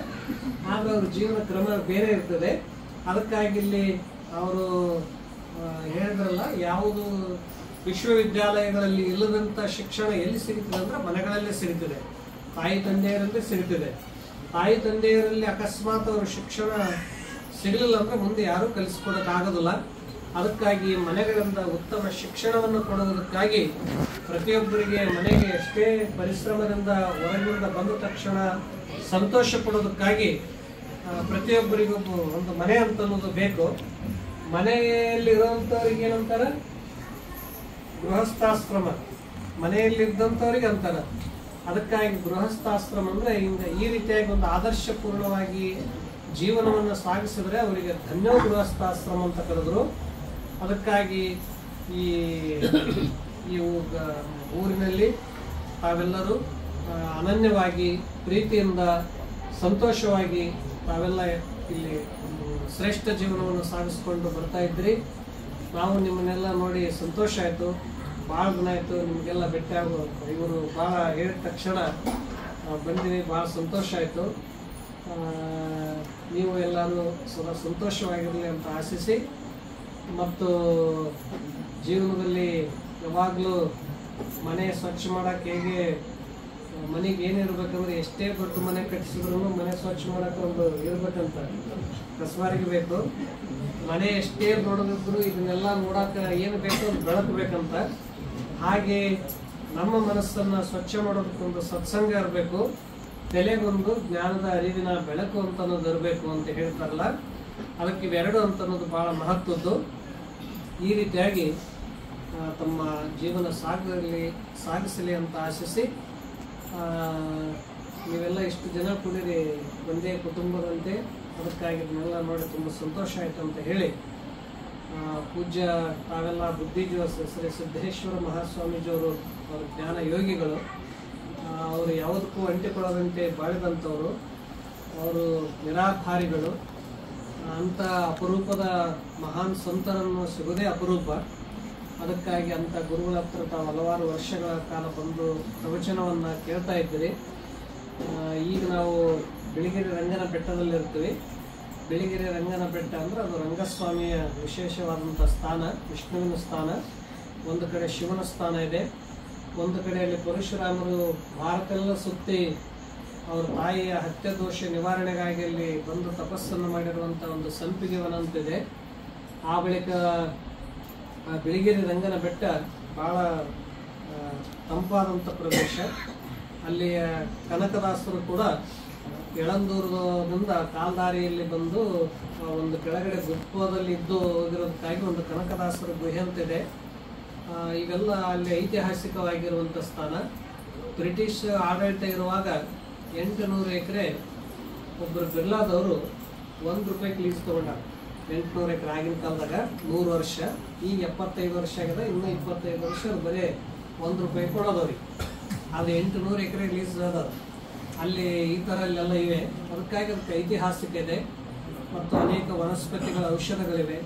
ಆದ್ರೆ ಅವ್ರ ಜೀವನ ಕ್ರಮ ಬೇರೆ ಇರ್ತದೆ. ಅದಕ್ಕಾಗಿ ಇಲ್ಲಿ ಅವರು ಹೇಳಿದ್ರಲ್ಲ, ಯಾವುದು ವಿಶ್ವವಿದ್ಯಾಲಯಗಳಲ್ಲಿ ಇಲ್ಲದಂಥ ಶಿಕ್ಷಣ ಎಲ್ಲಿ ಸಿಗುತ್ತದೆ ಅಂದ್ರೆ ಮನೆಗಳಲ್ಲೇ ಸಿಗುತ್ತದೆ, ತಾಯಿ ತಂದೆಯರಲ್ಲೇ ಸಿಗುತ್ತದೆ. ತಾಯಿ ತಂದೆಯರಲ್ಲಿ ಅಕಸ್ಮಾತ್ ಅವರು ಶಿಕ್ಷಣ ಸಿಗಲಿಲ್ಲ ಅಂದ್ರೆ ಮುಂದೆ ಯಾರೂ ಕಲಿಸ್ಕೊಡಕ್ಕಾಗೋದಿಲ್ಲ. ಅದಕ್ಕಾಗಿ ಮನೆಗಳಿಂದ ಉತ್ತಮ ಶಿಕ್ಷಣವನ್ನು ಕೊಡುವುದಕ್ಕಾಗಿ ಪ್ರತಿಯೊಬ್ಬರಿಗೆ ಮನೆಗೆ ಎಷ್ಟೇ ಪರಿಶ್ರಮದಿಂದ ಹೊರಗಿನಿಂದ ಬಂದ ತಕ್ಷಣ ಸಂತೋಷ ಪಡೋದಕ್ಕಾಗಿ ಪ್ರತಿಯೊಬ್ಬರಿಗೂ ಒಂದು ಮನೆ ಅಂತ ಅನ್ನೋದು ಬೇಕು. ಮನೆಯಲ್ಲಿರುವಂಥವ್ರಿಗೆ ಏನಂತಾರೆ? ಗೃಹಸ್ಥಾಶ್ರಮ. ಮನೆಯಲ್ಲಿದ್ದಂಥವ್ರಿಗೆ ಅಂತಾರ. ಅದಕ್ಕಾಗಿ ಗೃಹಸ್ಥಾಶ್ರಮ ಅಂದ್ರೆ ಹಿಂಗೆ ಈ ರೀತಿಯಾಗಿ ಒಂದು ಆದರ್ಶಪೂರ್ಣವಾಗಿ ಜೀವನವನ್ನು ಸಾಗಿಸಿದ್ರೆ ಅವರಿಗೆ ಧನ್ಯ ಗೃಹಸ್ಥಾಶ್ರಮ ಅಂತ ಕರೆದ್ರು. ಅದಕ್ಕಾಗಿ ಈ ಊರಿನಲ್ಲಿ ತಾವೆಲ್ಲರೂ ಅನನ್ಯವಾಗಿ ಪ್ರೀತಿಯಿಂದ ಸಂತೋಷವಾಗಿ ತಾವೆಲ್ಲ ಇಲ್ಲಿ ಶ್ರೇಷ್ಠ ಜೀವನವನ್ನು ಸಾಗಿಸ್ಕೊಂಡು ಬರ್ತಾ ಇದ್ರಿ. ನಾವು ನಿಮ್ಮನ್ನೆಲ್ಲ ನೋಡಿ ಸಂತೋಷ ಆಯಿತು. ಭಾಳ ದಿನ ಆಯಿತು ನಿಮಗೆಲ್ಲ ಭೇಟಿ ಆಗೋ, ಇವರು ಭಾಳ ಹೇಳಿದ ತಕ್ಷಣ ಬಂದಿವಿ, ಭಾಳ ಸಂತೋಷ ಆಯಿತು. ನೀವು ಎಲ್ಲರೂ ಸದಾ ಸಂತೋಷವಾಗಿರಲಿ ಅಂತ ಆಶಿಸಿ, ಮತ್ತು ಜೀವನದಲ್ಲಿ ಯಾವಾಗಲೂ ಮನೆ ಸ್ವಚ್ಛ ಮಾಡೋಕ್ಕೆ ಹೇಗೆ ಮನೆಗೆ ಏನಿರ್ಬೇಕಂದ್ರೆ ಎಷ್ಟೇ ದೊಡ್ಡ ಮನೆ ಕಟ್ಟಿಸಿದ್ರು ಮನೆ ಸ್ವಚ್ಛ ಮಾಡೋಕೆ ಒಂದು ಇರ್ಬೇಕಂತ, ಕಸಬಾರಿಗೆ ಬೇಕು. ಮನೆ ಎಷ್ಟೇ ದೊಡ್ಡದಿದ್ರು ಇದನ್ನೆಲ್ಲ ನೋಡೋಕೆ ಏನು ಬೇಕೋ ಅದು ಬೆಳಕು ಬೇಕಂತ. ಹಾಗೆ ನಮ್ಮ ಮನಸ್ಸನ್ನು ಸ್ವಚ್ಛ ಮಾಡೋದಕ್ಕೊಂದು ಸತ್ಸಂಗ ಇರಬೇಕು, ತಲೆಗೊಂದು ಜ್ಞಾನದ ಅರಿವಿನ ಬೆಳಕು ಅಂತ ಅನ್ನೋದು ಇರಬೇಕು ಅಂತ ಹೇಳ್ತಾರಲ್ಲ, ಅದಕ್ಕೆ ಇವೆರಡು ಅಂತ ಅನ್ನೋದು ಭಾಳ ಮಹತ್ವದ್ದು. ಈ ರೀತಿಯಾಗಿ ತಮ್ಮ ಜೀವನ ಸಾಗಿಸಲಿ ಅಂತ ಆಶಿಸಿ, ನೀವೆಲ್ಲ ಇಷ್ಟು ಜನ ಕೂಡಿರಿ ಒಂದೇ ಕುಟುಂಬದಂತೆ. ಅದಕ್ಕಾಗಿ ಇದನ್ನೆಲ್ಲ ನೋಡಿ ತುಂಬ ಸಂತೋಷ ಆಯಿತು ಅಂತ ಹೇಳಿ, ಪೂಜ್ಯ ತಾವೆಲ್ಲ ಬುದ್ಧಿಜೀವ ಶ್ರೀ ಸಿದ್ದೇಶ್ವರ ಮಹಾಸ್ವಾಮೀಜಿಯವರು ಅವರು ಜ್ಞಾನ ಯೋಗಿಗಳು. ಅವರು ಯಾವುದಕ್ಕೂ ಅಂಟಿಕೊಳ್ಳದಂತೆ ಬಾಳಿದಂಥವರು. ಅವರು ನಿರಾಧಾರಿಗಳು. ಅಂಥ ಅಪರೂಪದ ಮಹಾನ್ ಸಂತರನ್ನು ಸಿಗೋದೇ ಅಪರೂಪ. ಅದಕ್ಕಾಗಿ ಅಂಥ ಗುರುಗಳ ಹತ್ರ ತಾವು ಹಲವಾರು ವರ್ಷಗಳ ಕಾಲ ಬಂದು ಪ್ರವಚನವನ್ನು ಕೇಳ್ತಾ ಇದ್ದೀರಿ. ಈಗ ನಾವು ಬಿಳಿಗಿರಿ ರಂಗನ ಬೆಟ್ಟದಲ್ಲಿರ್ತೀವಿ. ಬಿಳಿಗಿರಿ ರಂಗನ ಬೆಟ್ಟ ಅಂದರೆ ಅದು ರಂಗಸ್ವಾಮಿಯ ವಿಶೇಷವಾದಂಥ ಸ್ಥಾನ, ವಿಷ್ಣುವಿನ ಸ್ಥಾನ. ಒಂದು ಕಡೆ ಶಿವನ ಸ್ಥಾನ ಇದೆ, ಒಂದು ಕಡೆಯಲ್ಲಿ ಪರಶುರಾಮರು ಭಾರತೆಲ್ಲ ಸುತ್ತಿ ಅವ್ರ ತಾಯಿಯ ಹತ್ಯೆ ದೋಷ ನಿವಾರಣೆಗಾಗಿ ಅಲ್ಲಿ ಬಂದು ತಪಸ್ಸನ್ನು ಮಾಡಿರುವಂಥ ಒಂದು ಸಂಪಿಗೆ ವನ ಅಂತಿದೆ. ಆ ಬಳಿಕ ಬಿಳಿಗಿರಿ ರಂಗನ ಬೆಟ್ಟ ಭಾಳ ತಂಪಾದಂಥ ಪ್ರದೇಶ. ಅಲ್ಲಿಯ ಕನಕದಾಸರು ಕೂಡ ಯಳಂದೂರದಿಂದ ಕಾಲ್ದಾರಿಯಲ್ಲಿ ಬಂದು ಒಂದು ಕೆಳಗಡೆ ಗುಪ್ಪದಲ್ಲಿ ಇದ್ದು ಹೋಗಿರೋದಕ್ಕಾಗಿ ಒಂದು ಕನಕದಾಸರ ಗುಹೆ ಅಂತಿದೆ. ಇವೆಲ್ಲ ಅಲ್ಲಿ ಐತಿಹಾಸಿಕವಾಗಿರುವಂಥ ಸ್ಥಾನ. ಬ್ರಿಟಿಷ್ ಆಡಳಿತ ಇರುವಾಗ 800 ಎಕರೆ ಒಬ್ಬರು ಬಿರ್ಲಾದವರು ₹1 ಲೀಸ್ ತೊಗೊಂಡಾರ. 800 ಎಕರೆ ಆಗಿನ ಕಾಲದಾಗ 100 ವರ್ಷ, ಈಗ 75 ವರ್ಷ ಆಗಿದೆ. ಇನ್ನೂ 25 ವರ್ಷ ಬರೀ ₹1 ಕೊಡೋದವ್ರಿಗೆ. ಅದು 800 ಎಕರೆ ಲೀಸ್ ಅದ. ಅಲ್ಲಿ ಈ ಥರ ಅಲ್ಲೆಲ್ಲ ಇವೆ. ಅದಕ್ಕಾಗಿ ಅದಕ್ಕೆ ಐತಿಹಾಸಿಕ ಇದೆ ಮತ್ತು ಅನೇಕ ವನಸ್ಪತಿಗಳ ಔಷಧಗಳಿವೆ,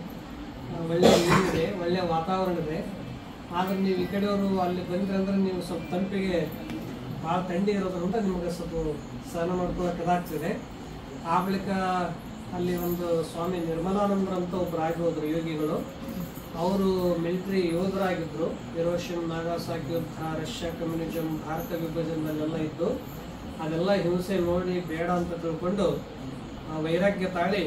ಒಳ್ಳೆಯ ನೀರಿದೆ, ಒಳ್ಳೆಯ ವಾತಾವರಣ ಇದೆ. ಆದರೆ ನೀವು ಈ ಕಡೆಯವರು ಅಲ್ಲಿ ಬಂದ್ರಿ ಅಂದ್ರೆ ನೀವು ಸ್ವಲ್ಪ ತಂಪಿಗೆ ಭಾಳ ಥಂಡಿ ಇರೋದ್ರಿಂದ ನಿಮಗೆ ಸ್ವಲ್ಪ ಸ್ನಾನ ಮಾಡ್ಕೊಳ್ಳೋಕೆ ಇದಾಗ್ತಿದೆ. ಆ ಬಳಿಕ ಅಲ್ಲಿ ಒಂದು ಸ್ವಾಮಿ ನಿರ್ಮಲಾನಂದರಂತ ಒಬ್ಬರು ಆಗಿ ಹೋದರು ಯೋಗಿಗಳು. ಅವರು ಮಿಲಿಟರಿ ಯೋಧರಾಗಿದ್ದರು. ಹಿರೋಶಿಮಾ, ನಾಗಾಸಾಕಿ ಯುದ್ಧ, ರಷ್ಯಾ ಕಮ್ಯುನಿಸಂ, ಭಾರತ ವಿಭಜನೆಯಲ್ಲೆಲ್ಲ ಇದ್ದು ಅದೆಲ್ಲ ಹಿಂಸೆ ನೋಡಿ ಬೇಡ ಅಂತ ತಿಳ್ಕೊಂಡು ವೈರಾಗ್ಯ ತಾಳಿ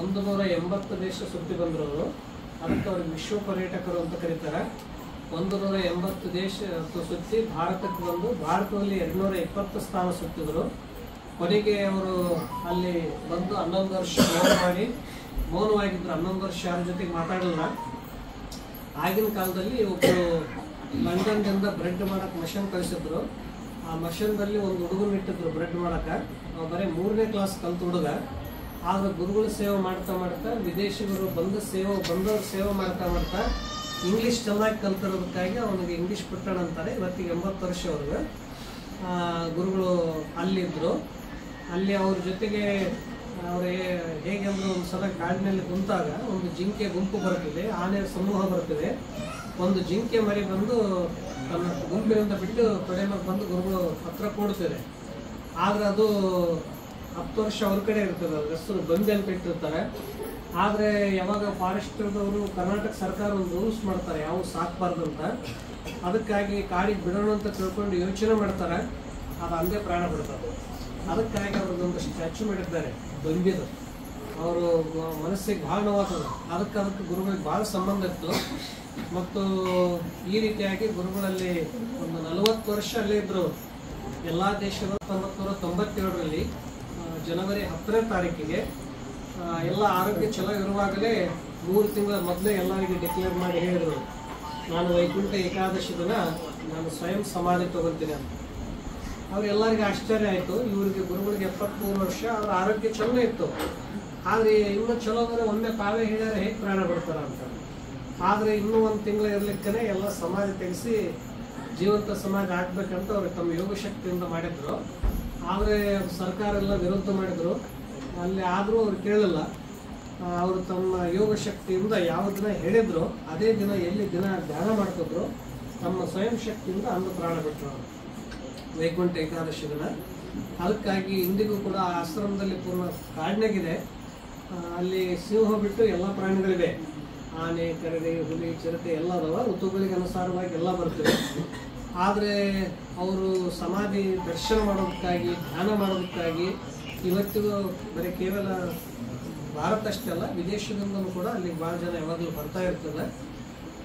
180 ದೇಶ ಸುತ್ತಿ ಬಂದರು ಅವರು. ಅದಕ್ಕೆ ಅವ್ರಿಗೆ ವಿಶ್ವ ಪರ್ಯಟಕರು ಅಂತ ಕರೀತಾರೆ. 180 ದೇಶ ಸುತ್ತಿ ಭಾರತಕ್ಕೆ ಬಂದು ಭಾರತದಲ್ಲಿ 220 ಸ್ಥಾನ ಸುತ್ತಿದ್ರು. ಕೊನೆಗೆ ಅವರು ಅಲ್ಲಿ ಬಂದು 11 ವರ್ಷ ಮೌನವಾಗಿದ್ರು. 11 ವರ್ಷ ಯಾರ ಜೊತೆಗೆ ಮಾತಾಡಲಿಲ್ಲ. ಆಗಿನ ಕಾಲದಲ್ಲಿ ಒಬ್ಬರು ಲಂಡನ್ನಿಂದ ಬ್ರೆಡ್ ಮಾಡಕ್ಕೆ ಮಷನ್ ಕಳಿಸಿದ್ರು. ಆ ಮಷನ್ದಲ್ಲಿ ಒಂದು ಹುಡುಗನ ಇಟ್ಟಿದ್ರು ಬ್ರೆಡ್ ಮಾಡಕ್ಕೆ. ಬರೀ 3ನೇ ಕ್ಲಾಸ್ ಕಲ್ತು ಹುಡುಗ. ಆದ್ರೆ ಗುರುಗಳು ಸೇವೆ ಮಾಡ್ತಾ ಮಾಡ್ತಾ, ವಿದೇಶಿಗರು ಬಂದವ್ರ ಸೇವೆ ಮಾಡ್ತಾ ಇಂಗ್ಲೀಷ್ ಚೆನ್ನಾಗಿ ಕಲ್ತಿರೋದಕ್ಕಾಗಿ ಅವನಿಗೆ ಇಂಗ್ಲೀಷ್ ಪುಟ್ಟಣ ಅಂತಾರೆ. ಇವತ್ತಿಗೆ 80 ವರ್ಷ ಅವ್ರಿಗೆ. ಗುರುಗಳು ಅಲ್ಲಿದ್ದರು. ಅಲ್ಲಿ ಅವ್ರ ಜೊತೆಗೆ ಅವ್ರು ಹೇಗೆ ಅಂದ್ರೆ ಒಂದು ಸಲ ಕಾಡಿನಲ್ಲಿ ಕುಂತಾಗ ಒಂದು ಜಿಂಕೆ ಗುಂಪು ಬರ್ತಿದೆ, ಆನೆ ಸಮೂಹ ಬರ್ತಿದೆ. ಒಂದು ಜಿಂಕೆ ಮರಿ ಬಂದು ತನ್ನ ಗುಂಪಿನಿಂದ ಬಿಟ್ಟು ತೊಡೆ ಮೇಲೆ ಬಂದು ಗುರುಗಳು ಹತ್ರ ಕೂಡ್ತಿದೆ. ಆದ್ರೆ ಅದು 10 ವರ್ಷ ಅವ್ರ ಕಡೆ ಇರ್ತದೆ. ಅದ್ರ ಹೆಸರು ಬಂದಿ ಅಂತ ಇಟ್ಟಿರ್ತಾರೆ. ಆದರೆ ಯಾವಾಗ ಫಾರೆಸ್ಟ್ದವರು ಕರ್ನಾಟಕ ಸರ್ಕಾರ ಒಂದು ರೂಲ್ಸ್ ಮಾಡ್ತಾರೆ ಯಾವ ಸಾಕಬಾರ್ದು ಅಂತ, ಅದಕ್ಕಾಗಿ ಕಾಡಿಗೆ ಬಿಡೋಣ ಅಂತ ತಿಳ್ಕೊಂಡು ಯೋಚನೆ ಮಾಡ್ತಾರೆ. ಅದು ಅಂದೇ ಪ್ರಾಣ ಬಿಡ್ತಾರೆ. ಅದಕ್ಕಾಗಿ ಅವ್ರದ್ದೊಂದು ಸ್ಟ್ಯಾಚು ಮಾಡಿದ್ದಾರೆ ಬಂದಿದ್ದು. ಅವರು ಮನಸ್ಸಿಗೆ ಭಾಳ ನೋವಾಗ್ತದೆ. ಅದಕ್ಕೆ ಗುರುಗಳಿಗೆ ಭಾಳ ಸಂಬಂಧ ಇತ್ತು. ಮತ್ತು ಈ ರೀತಿಯಾಗಿ ಗುರುಗಳಲ್ಲಿ ಒಂದು 40 ವರ್ಷ ಅಲ್ಲೇ ಇದ್ದರು. ಎಲ್ಲ ದೇಶದ 1997ರಲ್ಲಿ ಜನವರಿ 10ನೇ ತಾರೀಕಿಗೆ ಎಲ್ಲ ಆರೋಗ್ಯ ಚಲೋ ಇರುವಾಗಲೇ 3 ತಿಂಗಳ ಮೊದಲೇ ಎಲ್ಲರಿಗೆ ಡಿಕ್ಲೇರ್ ಮಾಡಿ ಹೇಳಿದರು, ನಾನು ವೈಕುಂಠ ಏಕಾದಶಿ ದಿನ ನಾನು ಸ್ವಯಂ ಸಮಾಧಿ ತಗೊಳ್ತೀನಿ ಅಂತ. ಅವ್ರೆಲ್ಲರಿಗೆ ಆಶ್ಚರ್ಯ ಆಯಿತು. ಇವರಿಗೆ ಗುರುಗಳಿಗೆ 73 ವರ್ಷ, ಅವ್ರ ಆರೋಗ್ಯ ಚಲೋ ಇತ್ತು. ಆದರೆ ಇನ್ನೂ ಚಲೋ ಅಂದರೆ ಒಮ್ಮೆ ತಾವೇ ಹೇಳ್ಯಾರ ಹೇಗೆ ಪ್ರಾಣ ಬಿಡ್ತಾರ ಅಂತ. ಆದರೆ ಇನ್ನೂ 1 ತಿಂಗಳು ಇರಲಿಕ್ಕೇ ಎಲ್ಲ ಸಮಾಧಿ ತೆಗೆಸಿ ಜೀವಂತ ಸಮಾಧಿ ಹಾಕ್ಬೇಕಂತ ಅವ್ರು ತಮ್ಮ ಯೋಗ ಶಕ್ತಿಯಿಂದ ಮಾಡಿದ್ರು. ಆದರೆ ಸರ್ಕಾರ ಎಲ್ಲ ವಿರೋಧ ಮಾಡಿದರು. ಅಲ್ಲಿ ಆದರೂ ಅವ್ರು ಕೇಳಲಿಲ್ಲ. ಅವರು ತಮ್ಮ ಯೋಗ ಶಕ್ತಿಯಿಂದ ಯಾವ ದಿನ ಹೇಳಿದ್ರು ಅದೇ ದಿನ ಎಲ್ಲಿ ದಿನ ಧ್ಯಾನ ಮಾಡ್ತಿದ್ರು ತಮ್ಮ ಸ್ವಯಂ ಶಕ್ತಿಯಿಂದ ಅಂದು ಪ್ರಾಣ ಬಿಟ್ಟರು ಅವರು ವೈಕುಂಠ ಏಕಾದಶಿ ದಿನ. ಅದಕ್ಕಾಗಿ ಇಂದಿಗೂ ಕೂಡ ಆಶ್ರಮದಲ್ಲಿ ಪೂರ್ಣ ಕಾಡಿನಾಗಿದೆ. ಅಲ್ಲಿ ಸಿಂಹ ಬಿಟ್ಟು ಎಲ್ಲ ಪ್ರಾಣಿಗಳಿವೆ. ಆನೆ, ಕರಡಿ, ಹುಲಿ, ಚಿರತೆ ಎಲ್ಲ ಅದಾವ. ಋತುಗಳಿಗೆ ಅನುಸಾರವಾಗಿ ಎಲ್ಲ ಬರ್ತವೆ. ಆದರೆ ಅವರು ಸಮಾಧಿ ದರ್ಶನ ಮಾಡೋದಕ್ಕಾಗಿ, ಧ್ಯಾನ ಮಾಡೋದಕ್ಕಾಗಿ ಇವತ್ತಿಗೂ ಬರೀ ಕೇವಲ ಭಾರತ ಅಷ್ಟೇ ಅಲ್ಲ, ವಿದೇಶದಿಂದಲೂ ಕೂಡ ಅಲ್ಲಿಗೆ ಭಾಳ ಜನ ಯಾವಾಗಲೂ ಬರ್ತಾ ಇರ್ತದೆ.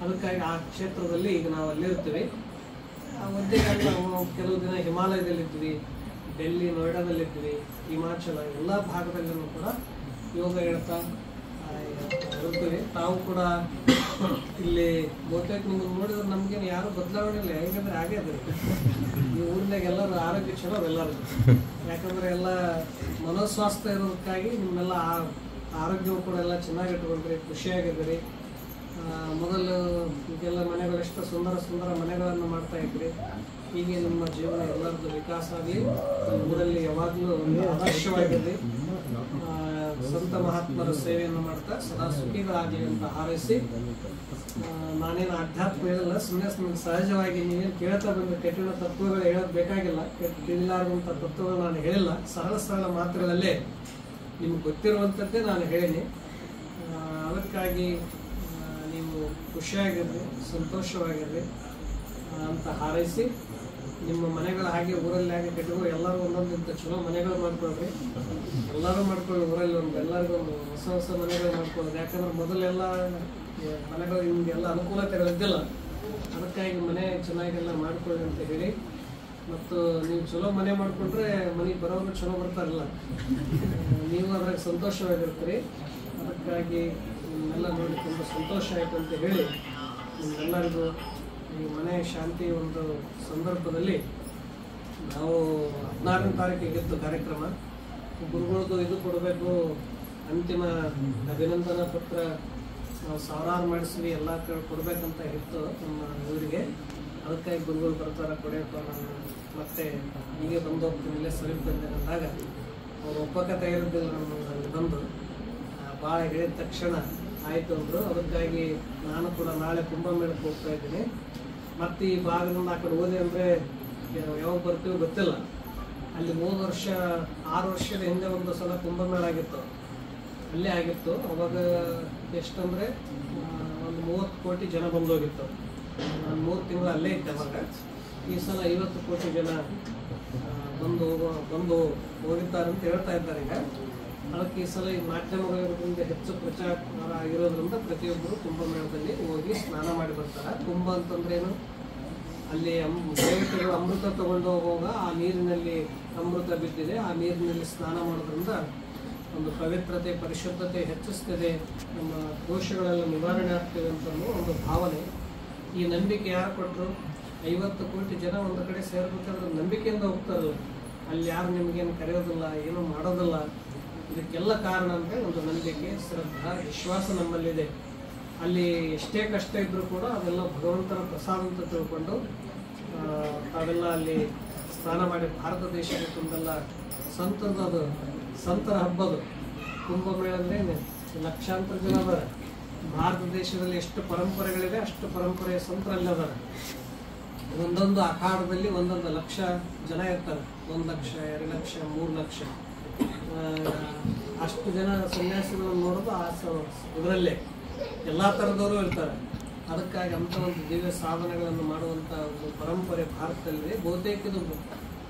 ಅದಕ್ಕಾಗಿ ಆ ಕ್ಷೇತ್ರದಲ್ಲಿ ಈಗ ನಾವು ಅಲ್ಲಿರ್ತೀವಿ. ಒದ್ದೆಗಾಗಿ ನಾವು ಕೆಲವು ದಿನ ಹಿಮಾಲಯದಲ್ಲಿದ್ವಿ, ಡೆಲ್ಲಿ, ನೋಯ್ಡಾದಲ್ಲಿದ್ವಿ, ಹಿಮಾಚಲ ಎಲ್ಲ ಭಾಗದಲ್ಲೂ ಕೂಡ ಯೋಗ ಹೇಳ್ತಾ ಇರ್ತೀವಿ. ತಾವು ಕೂಡ ಇಲ್ಲಿ ಬಹುತೇಕ ನಿಮ್ಗೆ ನೋಡಿದ್ರೆ ನಮ್ಗೇನು ಯಾರು ಬದಲಾವಣೆ ಇಲ್ಲ. ಹೇಗಂದ್ರೆ ಹಾಗೆ ಅದ ಈ ಊರಿನಾಗ ಎಲ್ಲರೂ ಆರೋಗ್ಯ ಚಲೋ ಎಲ್ಲರೂ. ಯಾಕಂದ್ರೆ ಎಲ್ಲ ಮನೋಸ್ವಾಸ್ಥ್ಯ ಇರೋದಕ್ಕಾಗಿ ನಿಮ್ಮೆಲ್ಲ ಆರೋಗ್ಯವು ಕೂಡ ಎಲ್ಲ ಚೆನ್ನಾಗಿ ಇಟ್ಕೊಂಡ್ರಿ, ಖುಷಿಯಾಗಿದ್ರಿ. ಮೊದಲು ಈಗೆಲ್ಲ ಮನೆಗಳು ಎಷ್ಟು ಸುಂದರ ಸುಂದರ ಮನೆಗಳನ್ನು ಮಾಡ್ತಾ ಇದ್ರಿ. ಹೀಗೆ ನಿಮ್ಮ ಜೀವನ ಎಲ್ಲರದ್ದು ವಿಕಾಸ ಆಗಲಿ. ಊರಲ್ಲಿ ಯಾವಾಗಲೂ ಒಂದು ಆದರ್ಶವಾಗಿರಲಿ. ಸಂತ ಮಹಾತ್ಮರ ಸೇವೆಯನ್ನು ಮಾಡ್ತಾ ಸದಾ ಸುಖಿಗಳಾಗಲಿ ಅಂತ ಹಾರೈಸಿ, ನಾನೇನು ಅಧ್ಯಾತ್ಮ ಹೇಳಿಲ್ಲ, ಸುಮ್ಮನೆ ಸಹಜವಾಗಿ ನೀವೇನು ಕೇಳ್ತಾ ಬಂದ ಕಠಿಣ ತತ್ವಗಳು ಹೇಳೋದು ಬೇಕಾಗಿಲ್ಲ. ತಿಳಿಲಾರದಂಥ ತತ್ವಗಳು ನಾನು ಹೇಳಿಲ್ಲ. ಸರಳ ಮಾತುಗಳಲ್ಲೇ ನಿಮ್ಗೆ ಗೊತ್ತಿರುವಂಥದ್ದೇ ನಾನು ಹೇಳೀನಿ. ಅದಕ್ಕಾಗಿ ನೀವು ಖುಷಿಯಾಗಿರ್ರಿ, ಸಂತೋಷವಾಗಿರ್ರಿ ಅಂತ ಹಾರೈಸಿ, ನಿಮ್ಮ ಮನೆಗಳ ಹಾಗೆ ಊರಲ್ಲಿ ಹಾಗೆ ಕಟ್ಟಿದ್ರು ಎಲ್ಲರೂ ಒಂದೊಂದಿಂತ ಚಲೋ ಮನೆಗಳು ಮಾಡ್ಕೊಳ್ರಿ. ಎಲ್ಲರೂ ಮಾಡ್ಕೊಳ್ಳಿ. ಊರಲ್ಲಿ ಎಲ್ಲರಿಗೂ ಹೊಸ ಮನೆಗಳು ಮಾಡ್ಕೊಳ್ಳೋದು. ಯಾಕಂದ್ರೆ ಮೊದಲೆಲ್ಲ ಮನೆಗಳು ನಿಮಗೆಲ್ಲ ಅನುಕೂಲತೆಗಳಿದ್ದಿಲ್ಲ. ಅದಕ್ಕಾಗಿ ಮನೆ ಚೆನ್ನಾಗೆಲ್ಲ ಮಾಡ್ಕೊಳ್ಳಿ ಅಂತ ಹೇಳಿ, ಮತ್ತು ನೀವು ಚಲೋ ಮನೆ ಮಾಡಿಕೊಂಡ್ರೆ ಮನೆಗೆ ಬರೋರು ಚಲೋ ಬರ್ತಾರಲ್ಲ, ನೀವು ಅದ್ರಾಗ ಸಂತೋಷವಾಗಿರ್ತೀರಿ. ಅದಕ್ಕಾಗಿ ನಿಮ್ಮೆಲ್ಲ ನೋಡಿ ತುಂಬ ಸಂತೋಷ ಆಯಿತು ಅಂತ ಹೇಳಿ, ನಿಮ್ಮೆಲ್ಲರಿಗೂ ಈ ಮನೆ ಶಾಂತಿ ಒಂದು ಸಂದರ್ಭದಲ್ಲಿ ನಾವು 14ನೇ ತಾರೀಕಿಗಿತ್ತು ಕಾರ್ಯಕ್ರಮ. ಗುರುಗಳದ್ದು ಇದು ಕೊಡಬೇಕು, ಅಂತಿಮ ಅಭಿನಂದನಾ ಪತ್ರ ನಾವು ಸಾವಿರಾರು ಮಾಡಿಸ್ವಿ, ಎಲ್ಲ ಕೊಡಬೇಕಂತ ಇತ್ತು ನಮ್ಮ ಇವರಿಗೆ. ಅದಕ್ಕಾಗಿ ಗುರುಗಳು ಬರ್ತಾರೆ, ಕೊಡೆಯಪ್ಪ ನಾನು ಮತ್ತೆ ಹೀಗೆ ಬಂದು ಹೋಗ್ತೀನಿ, ಇಲ್ಲೇ ಸರಿಪು ಬಂದೆ ಅಂದಾಗ ಅವ್ರು ಒಪ್ಪಕತೆ ಇರೋದಿಲ್ಲ. ನಮ್ಮಲ್ಲಿ ಬಂದು ಭಾಳ ಹೇಳಿದ ತಕ್ಷಣ ಆಯಿತು ಅಂದರು. ಅದಕ್ಕಾಗಿ ನಾನು ಕೂಡ ನಾಳೆ ಕುಂಭಮೇಳಕ್ಕೆ ಹೋಗ್ತಾ ಇದ್ದೀನಿ. ಮತ್ತು ಈ ಭಾಗದಿಂದ ಆ ಕಡೆ ಹೋದೆ ಅಂದರೆ ಯಾವಾಗ ಬರ್ತೀವಿ ಗೊತ್ತಿಲ್ಲ. ಅಲ್ಲಿ 3 ವರ್ಷ 6 ವರ್ಷದ ಹಿಂದೆ ಒಂದು ಸಲ ಕುಂಭಮೇಳ ಆಗಿತ್ತು, ಅಲ್ಲೇ ಆಗಿತ್ತು. ಅವಾಗ ಎಷ್ಟಂದರೆ ಒಂದು 30 ಕೋಟಿ ಜನ ಬಂದೋಗಿತ್ತು. ನಾನು 3 ತಿಂಗಳು ಅಲ್ಲೇ ಇದ್ದೆ ಅವಾಗ. ಈ ಸಲ 50 ಕೋಟಿ ಜನ ಬಂದು ಹೋಗಿದ್ದಾರೆ ಅಂತ ಹೇಳ್ತಾ ಇದ್ದಾರೆ ಈಗ. ಅದಕ್ಕೆ ಈ ಸಲ ಈ ಮಾಧ್ಯಮಗಳಿರೋದ್ರಿಂದ ಹೆಚ್ಚು ಪ್ರಚಾರ ಆಗಿರೋದ್ರಿಂದ ಪ್ರತಿಯೊಬ್ಬರು ಕುಂಭಮೇಳದಲ್ಲಿ ಹೋಗಿ ಸ್ನಾನ ಮಾಡಿ ಬರ್ತಾರೆ. ಕುಂಭ ಅಂತಂದ್ರೆ ಏನು? ಅಲ್ಲಿ ದೇವತೆಗಳು ಅಮೃತ ತಗೊಂಡು ಹೋಗುವಾಗ ಆ ನೀರಿನಲ್ಲಿ ಅಮೃತ ಬಿದ್ದಿದೆ. ಆ ನೀರಿನಲ್ಲಿ ಸ್ನಾನ ಮಾಡೋದ್ರಿಂದ ಒಂದು ಪವಿತ್ರತೆ, ಪರಿಶುದ್ಧತೆ ಹೆಚ್ಚಿಸ್ತದೆ, ನಮ್ಮ ದೋಷಗಳೆಲ್ಲ ನಿವಾರಣೆ ಆಗ್ತದೆ ಅಂತ ಒಂದು ಭಾವನೆ. ಈ ನಂಬಿಕೆ ಯಾರು ಕೊಟ್ಟರು? 50 ಕೋಟಿ ಜನ ಒಂದು ಕಡೆ ಸೇರ್ಬೇಕಾದ್ರೆ ನಂಬಿಕೆಯಿಂದ ಹೋಗ್ತಾರಲ್ಲ, ಅಲ್ಲಿ ಯಾರು ನಿಮಗೇನು ಕರೆಯೋದಿಲ್ಲ, ಏನೂ ಮಾಡೋದಿಲ್ಲ. ಇದಕ್ಕೆಲ್ಲ ಕಾರಣ ಅಂದರೆ ಒಂದು ನಂಬಿಕೆ, ಶ್ರದ್ಧಾ, ವಿಶ್ವಾಸ ನಮ್ಮಲ್ಲಿದೆ. ಅಲ್ಲಿ ಎಷ್ಟೇ ಕಷ್ಟ ಇದ್ದರೂ ಕೂಡ ಅದೆಲ್ಲ ಭಗವಂತನ ಪ್ರಸಾದ ಅಂತ ತಿಳ್ಕೊಂಡು ತಾವೆಲ್ಲ ಅಲ್ಲಿ ಸ್ನಾನ ಮಾಡಿ ಭಾರತ ದೇಶದ ತುಂಬೆಲ್ಲ ಸಂತರ ಹಬ್ಬದು ಕುಂಭಮೇಳ ಅಂದರೆ ಲಕ್ಷಾಂತರ ಜನ ಅದಾರ. ಭಾರತ ದೇಶದಲ್ಲಿ ಎಷ್ಟು ಪರಂಪರೆಗಳಿದೆ ಅಷ್ಟು ಪರಂಪರೆಯ ಸಂತರಲ್ಲಿ ಅದಾರ. ಒಂದೊಂದು ಅಖಾಡದಲ್ಲಿ ಒಂದೊಂದು ಲಕ್ಷ ಜನ ಇರ್ತಾರೆ. 1 ಲಕ್ಷ, 2 ಲಕ್ಷ, 3 ಲಕ್ಷ ಅಷ್ಟು ಜನ ಸನ್ಯಾಸಿಗಳನ್ನು ನೋಡೋದು ಆ ಇದರಲ್ಲೇ ಎಲ್ಲ ಥರದವರು ಇರ್ತಾರೆ. ಅದಕ್ಕಾಗಿ ಅಂಥ ಒಂದು ದಿವ್ಯ ಸಾಧನೆಗಳನ್ನು ಮಾಡುವಂಥ ಒಂದು ಪರಂಪರೆ ಭಾರತದಲ್ಲಿದೆ. ಬಹುತೇಕ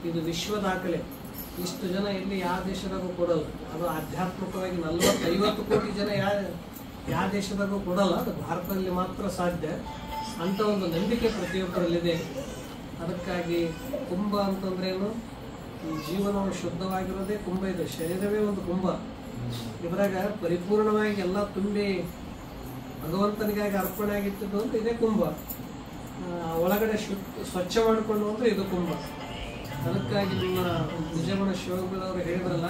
ಇದು ವಿಶ್ವ ದಾಖಲೆ. ಇಷ್ಟು ಜನ ಇಲ್ಲಿ ಯಾವ ದೇಶದಾಗೂ ಕೊಡಲ್ಲ. ಅದು ಆಧ್ಯಾತ್ಮಿಕವಾಗಿ 40-50 ಕೋಟಿ ಜನ ಯಾವ ದೇಶದಾಗೂ ಕೊಡಲ್ಲ. ಅದು ಭಾರತದಲ್ಲಿ ಮಾತ್ರ ಸಾಧ್ಯ. ಅಂಥ ಒಂದು ನಂಬಿಕೆ ಪ್ರತಿಯೊಬ್ಬರಲ್ಲಿದೆ. ಅದಕ್ಕಾಗಿ ಕುಂಭ ಅಂತಂದ್ರೇನು? ಈ ಜೀವನವು ಶುದ್ಧವಾಗಿರೋದೇ ಕುಂಭ. ಇದೆ ಶರೀರವೇ ಒಂದು ಕುಂಭ. ಇದರಾಗ ಪರಿಪೂರ್ಣವಾಗಿ ಎಲ್ಲ ತುಂಬಿ ಭಗವಂತನಿಗಾಗಿ ಅರ್ಪಣೆ ಆಗಿತ್ತು ಅಂದ್ರೆ ಇದೇ ಕುಂಭ. ಒಳಗಡೆ ಸ್ವಚ್ಛ ಮಾಡಿಕೊಂಡು ಅಂದ್ರೆ ಇದು ಕುಂಭ. ಅದಕ್ಕಾಗಿ ನಿಮ್ಮ ನಿಜಗುಣ ಶಿವಗುಣವರು ಹೇಳಿದ್ರಲ್ಲ,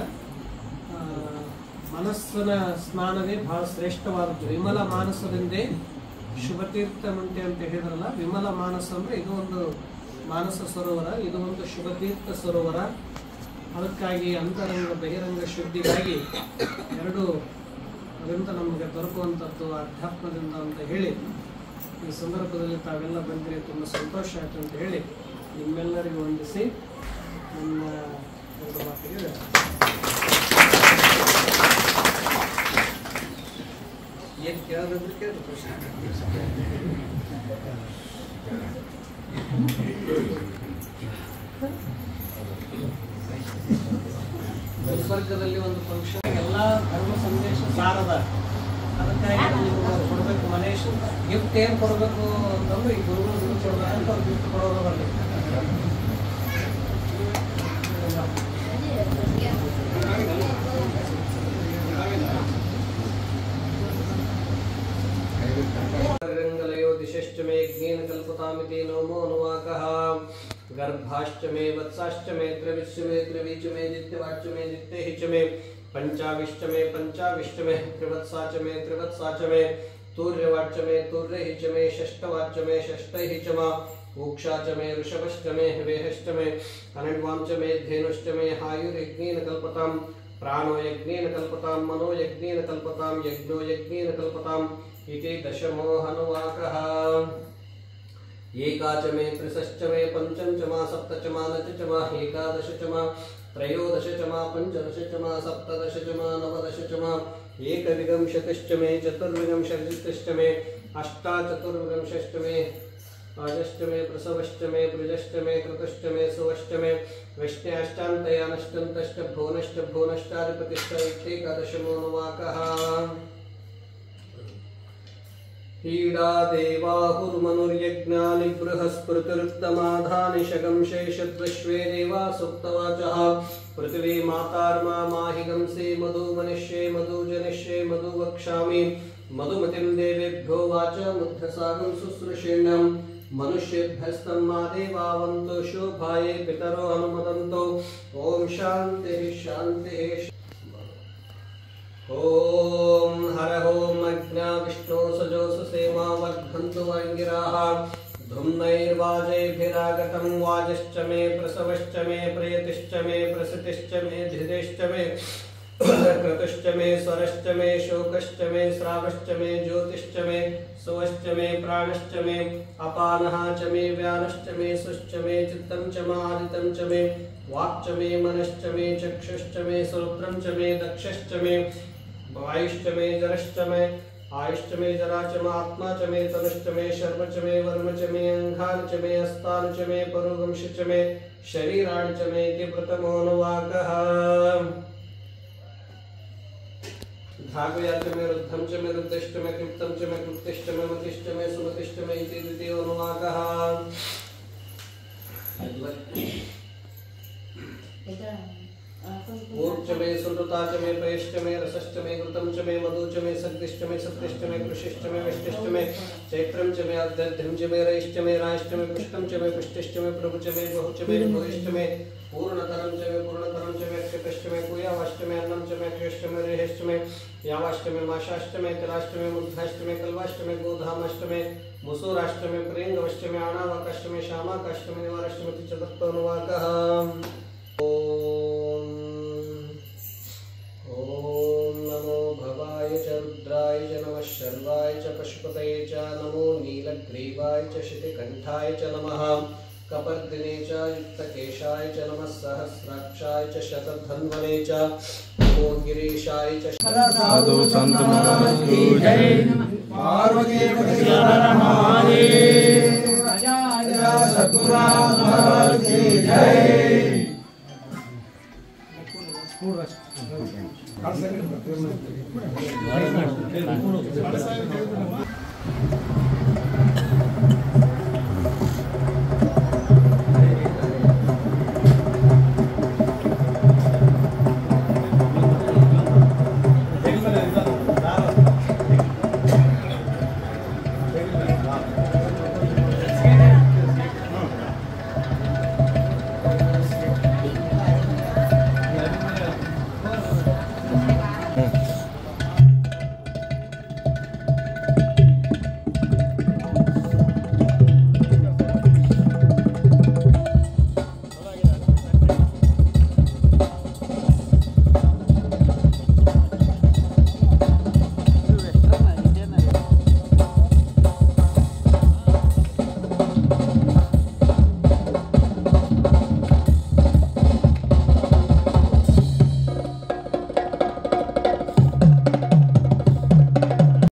ಮನಸ್ಸಿನ ಸ್ನಾನವೇ ಬಹಳ ಶ್ರೇಷ್ಠವಾದದ್ದು. ವಿಮಲ ಮಾನಸದಿಂದೇ ಶುಭತೀರ್ಥ ಮುಂಟೆ ಅಂತ ಹೇಳಿದ್ರಲ್ಲ. ವಿಮಲ ಮಾನಸ ಅಂದ್ರೆ ಇದು ಒಂದು ಮಾನಸ ಸರೋವರ, ಇದು ಒಂದು ಶುಭತೀರ್ಥ ಸರೋವರ. ಅದಕ್ಕಾಗಿ ಅಂತರಂಗ ಬಹಿರಂಗ ಶುದ್ಧಿಗಾಗಿ ಎರಡು ಅದರಿಂದ ನಮಗೆ ದೊರಕುವಂಥದ್ದು ಅಧ್ಯಾತ್ಮದಿಂದ ಅಂತ ಹೇಳಿ ಈ ಸಂದರ್ಭದಲ್ಲಿ ತಾವೆಲ್ಲ ಬಂದರೆ ತುಂಬ ಸಂತೋಷ ಆಯಿತು ಅಂತ ಹೇಳಿ ನಿಮ್ಮೆಲ್ಲರಿಗೂ ವಂದಿಸಿ ನನ್ನ ಒಂದು ಮಾತಿಗೆ ಏನು ಕೇಳೋದಂದ್ರೆ ಕೇಳಿದ್ರು ಖುಷಿ. ಗುಲ್ಬರ್ಗದಲ್ಲಿ ಒಂದು ಫಂಕ್ಷನ್ ಎಲ್ಲ ಧರ್ಮ ಸಂದೇಶ ಸಾರದ. ಅದಕ್ಕಾಗಿ ನೀವು ಕೊಡಬೇಕು. ಮನೇಶ್ ಗಿಫ್ಟ್ ಏನು ಕೊಡಬೇಕು ಅಂತಂದ್ರೆ ಈ ಗುರುಗಳು ಕೊಡೋದು ಅಂತ ಅವ್ರು ಗಿಫ್ಟ್ ಕೊಡೋದು ಬರಲಿ. दिशश्च मे यज्ञेन कल्पतामिति नमो अनुवाकः गर्भाश्च मे वत्साश्च मे त्रिविश्च मे त्रिवीच मे दित्यवाच्च मे दित्यैः च मे पंचाविश्च मे त्रिवत्सा च मे त्रिवत्सा च मे तूर्यवाच्च मे तूर्यैः च मे षष्ठवाच्च मे षष्ठैः च मा ऊक्षा च मे ऋषभश्च मे वेहश्च मे अनड्वां च मे धेनुश्च मे हायुर्यज्ञेन कल्पतां प्राणो यज्ञेन कल्पतां मनो यज्ञेन कल्पतां यज्ञो यज्ञेन कल्पतां इति दशमोहनुवाकः एका च मे त्रिशश्च मे पंचम च मा सप्त च मा नच च मा एकादश च मा त्रयोदश च मा पंचदश च मा सप्तदश च मा नवदश च मा एकविंशतिश्च मे चतुर्विंशतिश्च मे अष्टाचतुर्विंशश्च मे आजश्च मे प्रसवश्च मे पृजश्च मे कृतश्च मे सुवश्च मे वैष्ण्याष्टान्तयानष्टन्तश्च भुवनश्च भुवनश्चाधिपतिश्च इत्येकादशमोनुवाकः हीडा देवाहुर्मनुर्यज्ञानि बृहस्पतिरुक्तमाधानि शगं शेषद्विश्वे देवा सुप्तवाचः पृथिवी मातार्मा माहिगंसे मधु मनिष्ये मधु जनिष्ये मधु वक्ष्यामि मधुमतिं देवेभ्यो वाच मुद्धसागं शुश्रूषेण्यं मनुष्येभ्यस्तं मा देवावन्तो शोभाये पितरो अनुमदन्तो ओम शान्तिः शान्तिः। ओम हर ओम अज्ञा विष्णु सजोस सेमा वर्धन्तु वांगिराः धूम्नैर्वाजैर्भिरागतं वाजश्च मे प्रसवश्च मे प्रयतिश्च मे प्रसतिश्च मे धिरेश्च मे क्रतुश्च मे स्वरश्च मे शोकश्च मे श्रावश्च मे ज्योतिश्च मे सुवश्च मे प्राणश्च मे अपानः च मे व्यानश्च मे सुश्च मे चित्तं च मादितं च मे वाक्च मे मनश्च मे चक्षुश्च मे श्रोत्रं च मे दक्षश्च मे वायुश्च मे जरश्च मे आयुश्च मे जरा च मे आत्मा च मे तनुश्च मे शर्म च मे वर्म च मे अंगानि च मे हस्तानि च मे परुगंश च मे शरीराणि च मे इति प्रथमोऽनुवाकः धागया च मे रुद्धं च मे रुद्धिश्च मे क्लुप्तं च मे क्लुप्तिश्च मे मतिश्च मे सुमतिश्च मे इति द्वितीयोऽनुवाकः ऊर्च मे सुनृता च मे पयश्च मे रसश्च मे घृतं च मे मधु च मे सग्दिश्च मे सत्यश्च मे कृषिश्च मे वैष्टिश्च मे चैत्रं च मे आद्यध्यं च मे रयश्च मे रायश्च मे पुष्टं च मे पुष्टिश्च मे प्रभु च मे बहु च मे भूयिश्च मे पूर्णतरं च मे पूर्णतरं च मे क्षिपश्च मे पूयावाश्च मे अन्नं च मे क्षयश्च मे रेहश्च मे यावाश्च मे माशाश्च मे तिलाश्च मे मुद्धाश्च मे कल्वाश्च मे गोधामाश्च मे मुसूराश्च मे प्रेङ्गवश्च मे आणावाकाश्च मे श्यामाकाश्च मे निवारश्च मे चतुर्थनुवाकः। ओम नमो भवाय च रुद्राय च नमः शर्वाय च पशुपतये च नमो नीलग्रीवाय च शितिकण्ठाय च नमः कपर्दिने च युक्तकेशाय च नमः सहस्राक्षाय च शतधन्वने च नमो गिरीशाय च साधु संत महाराज की जय। पार्वती पति हर महादेव। राजा सतगुरु महाराज की जय।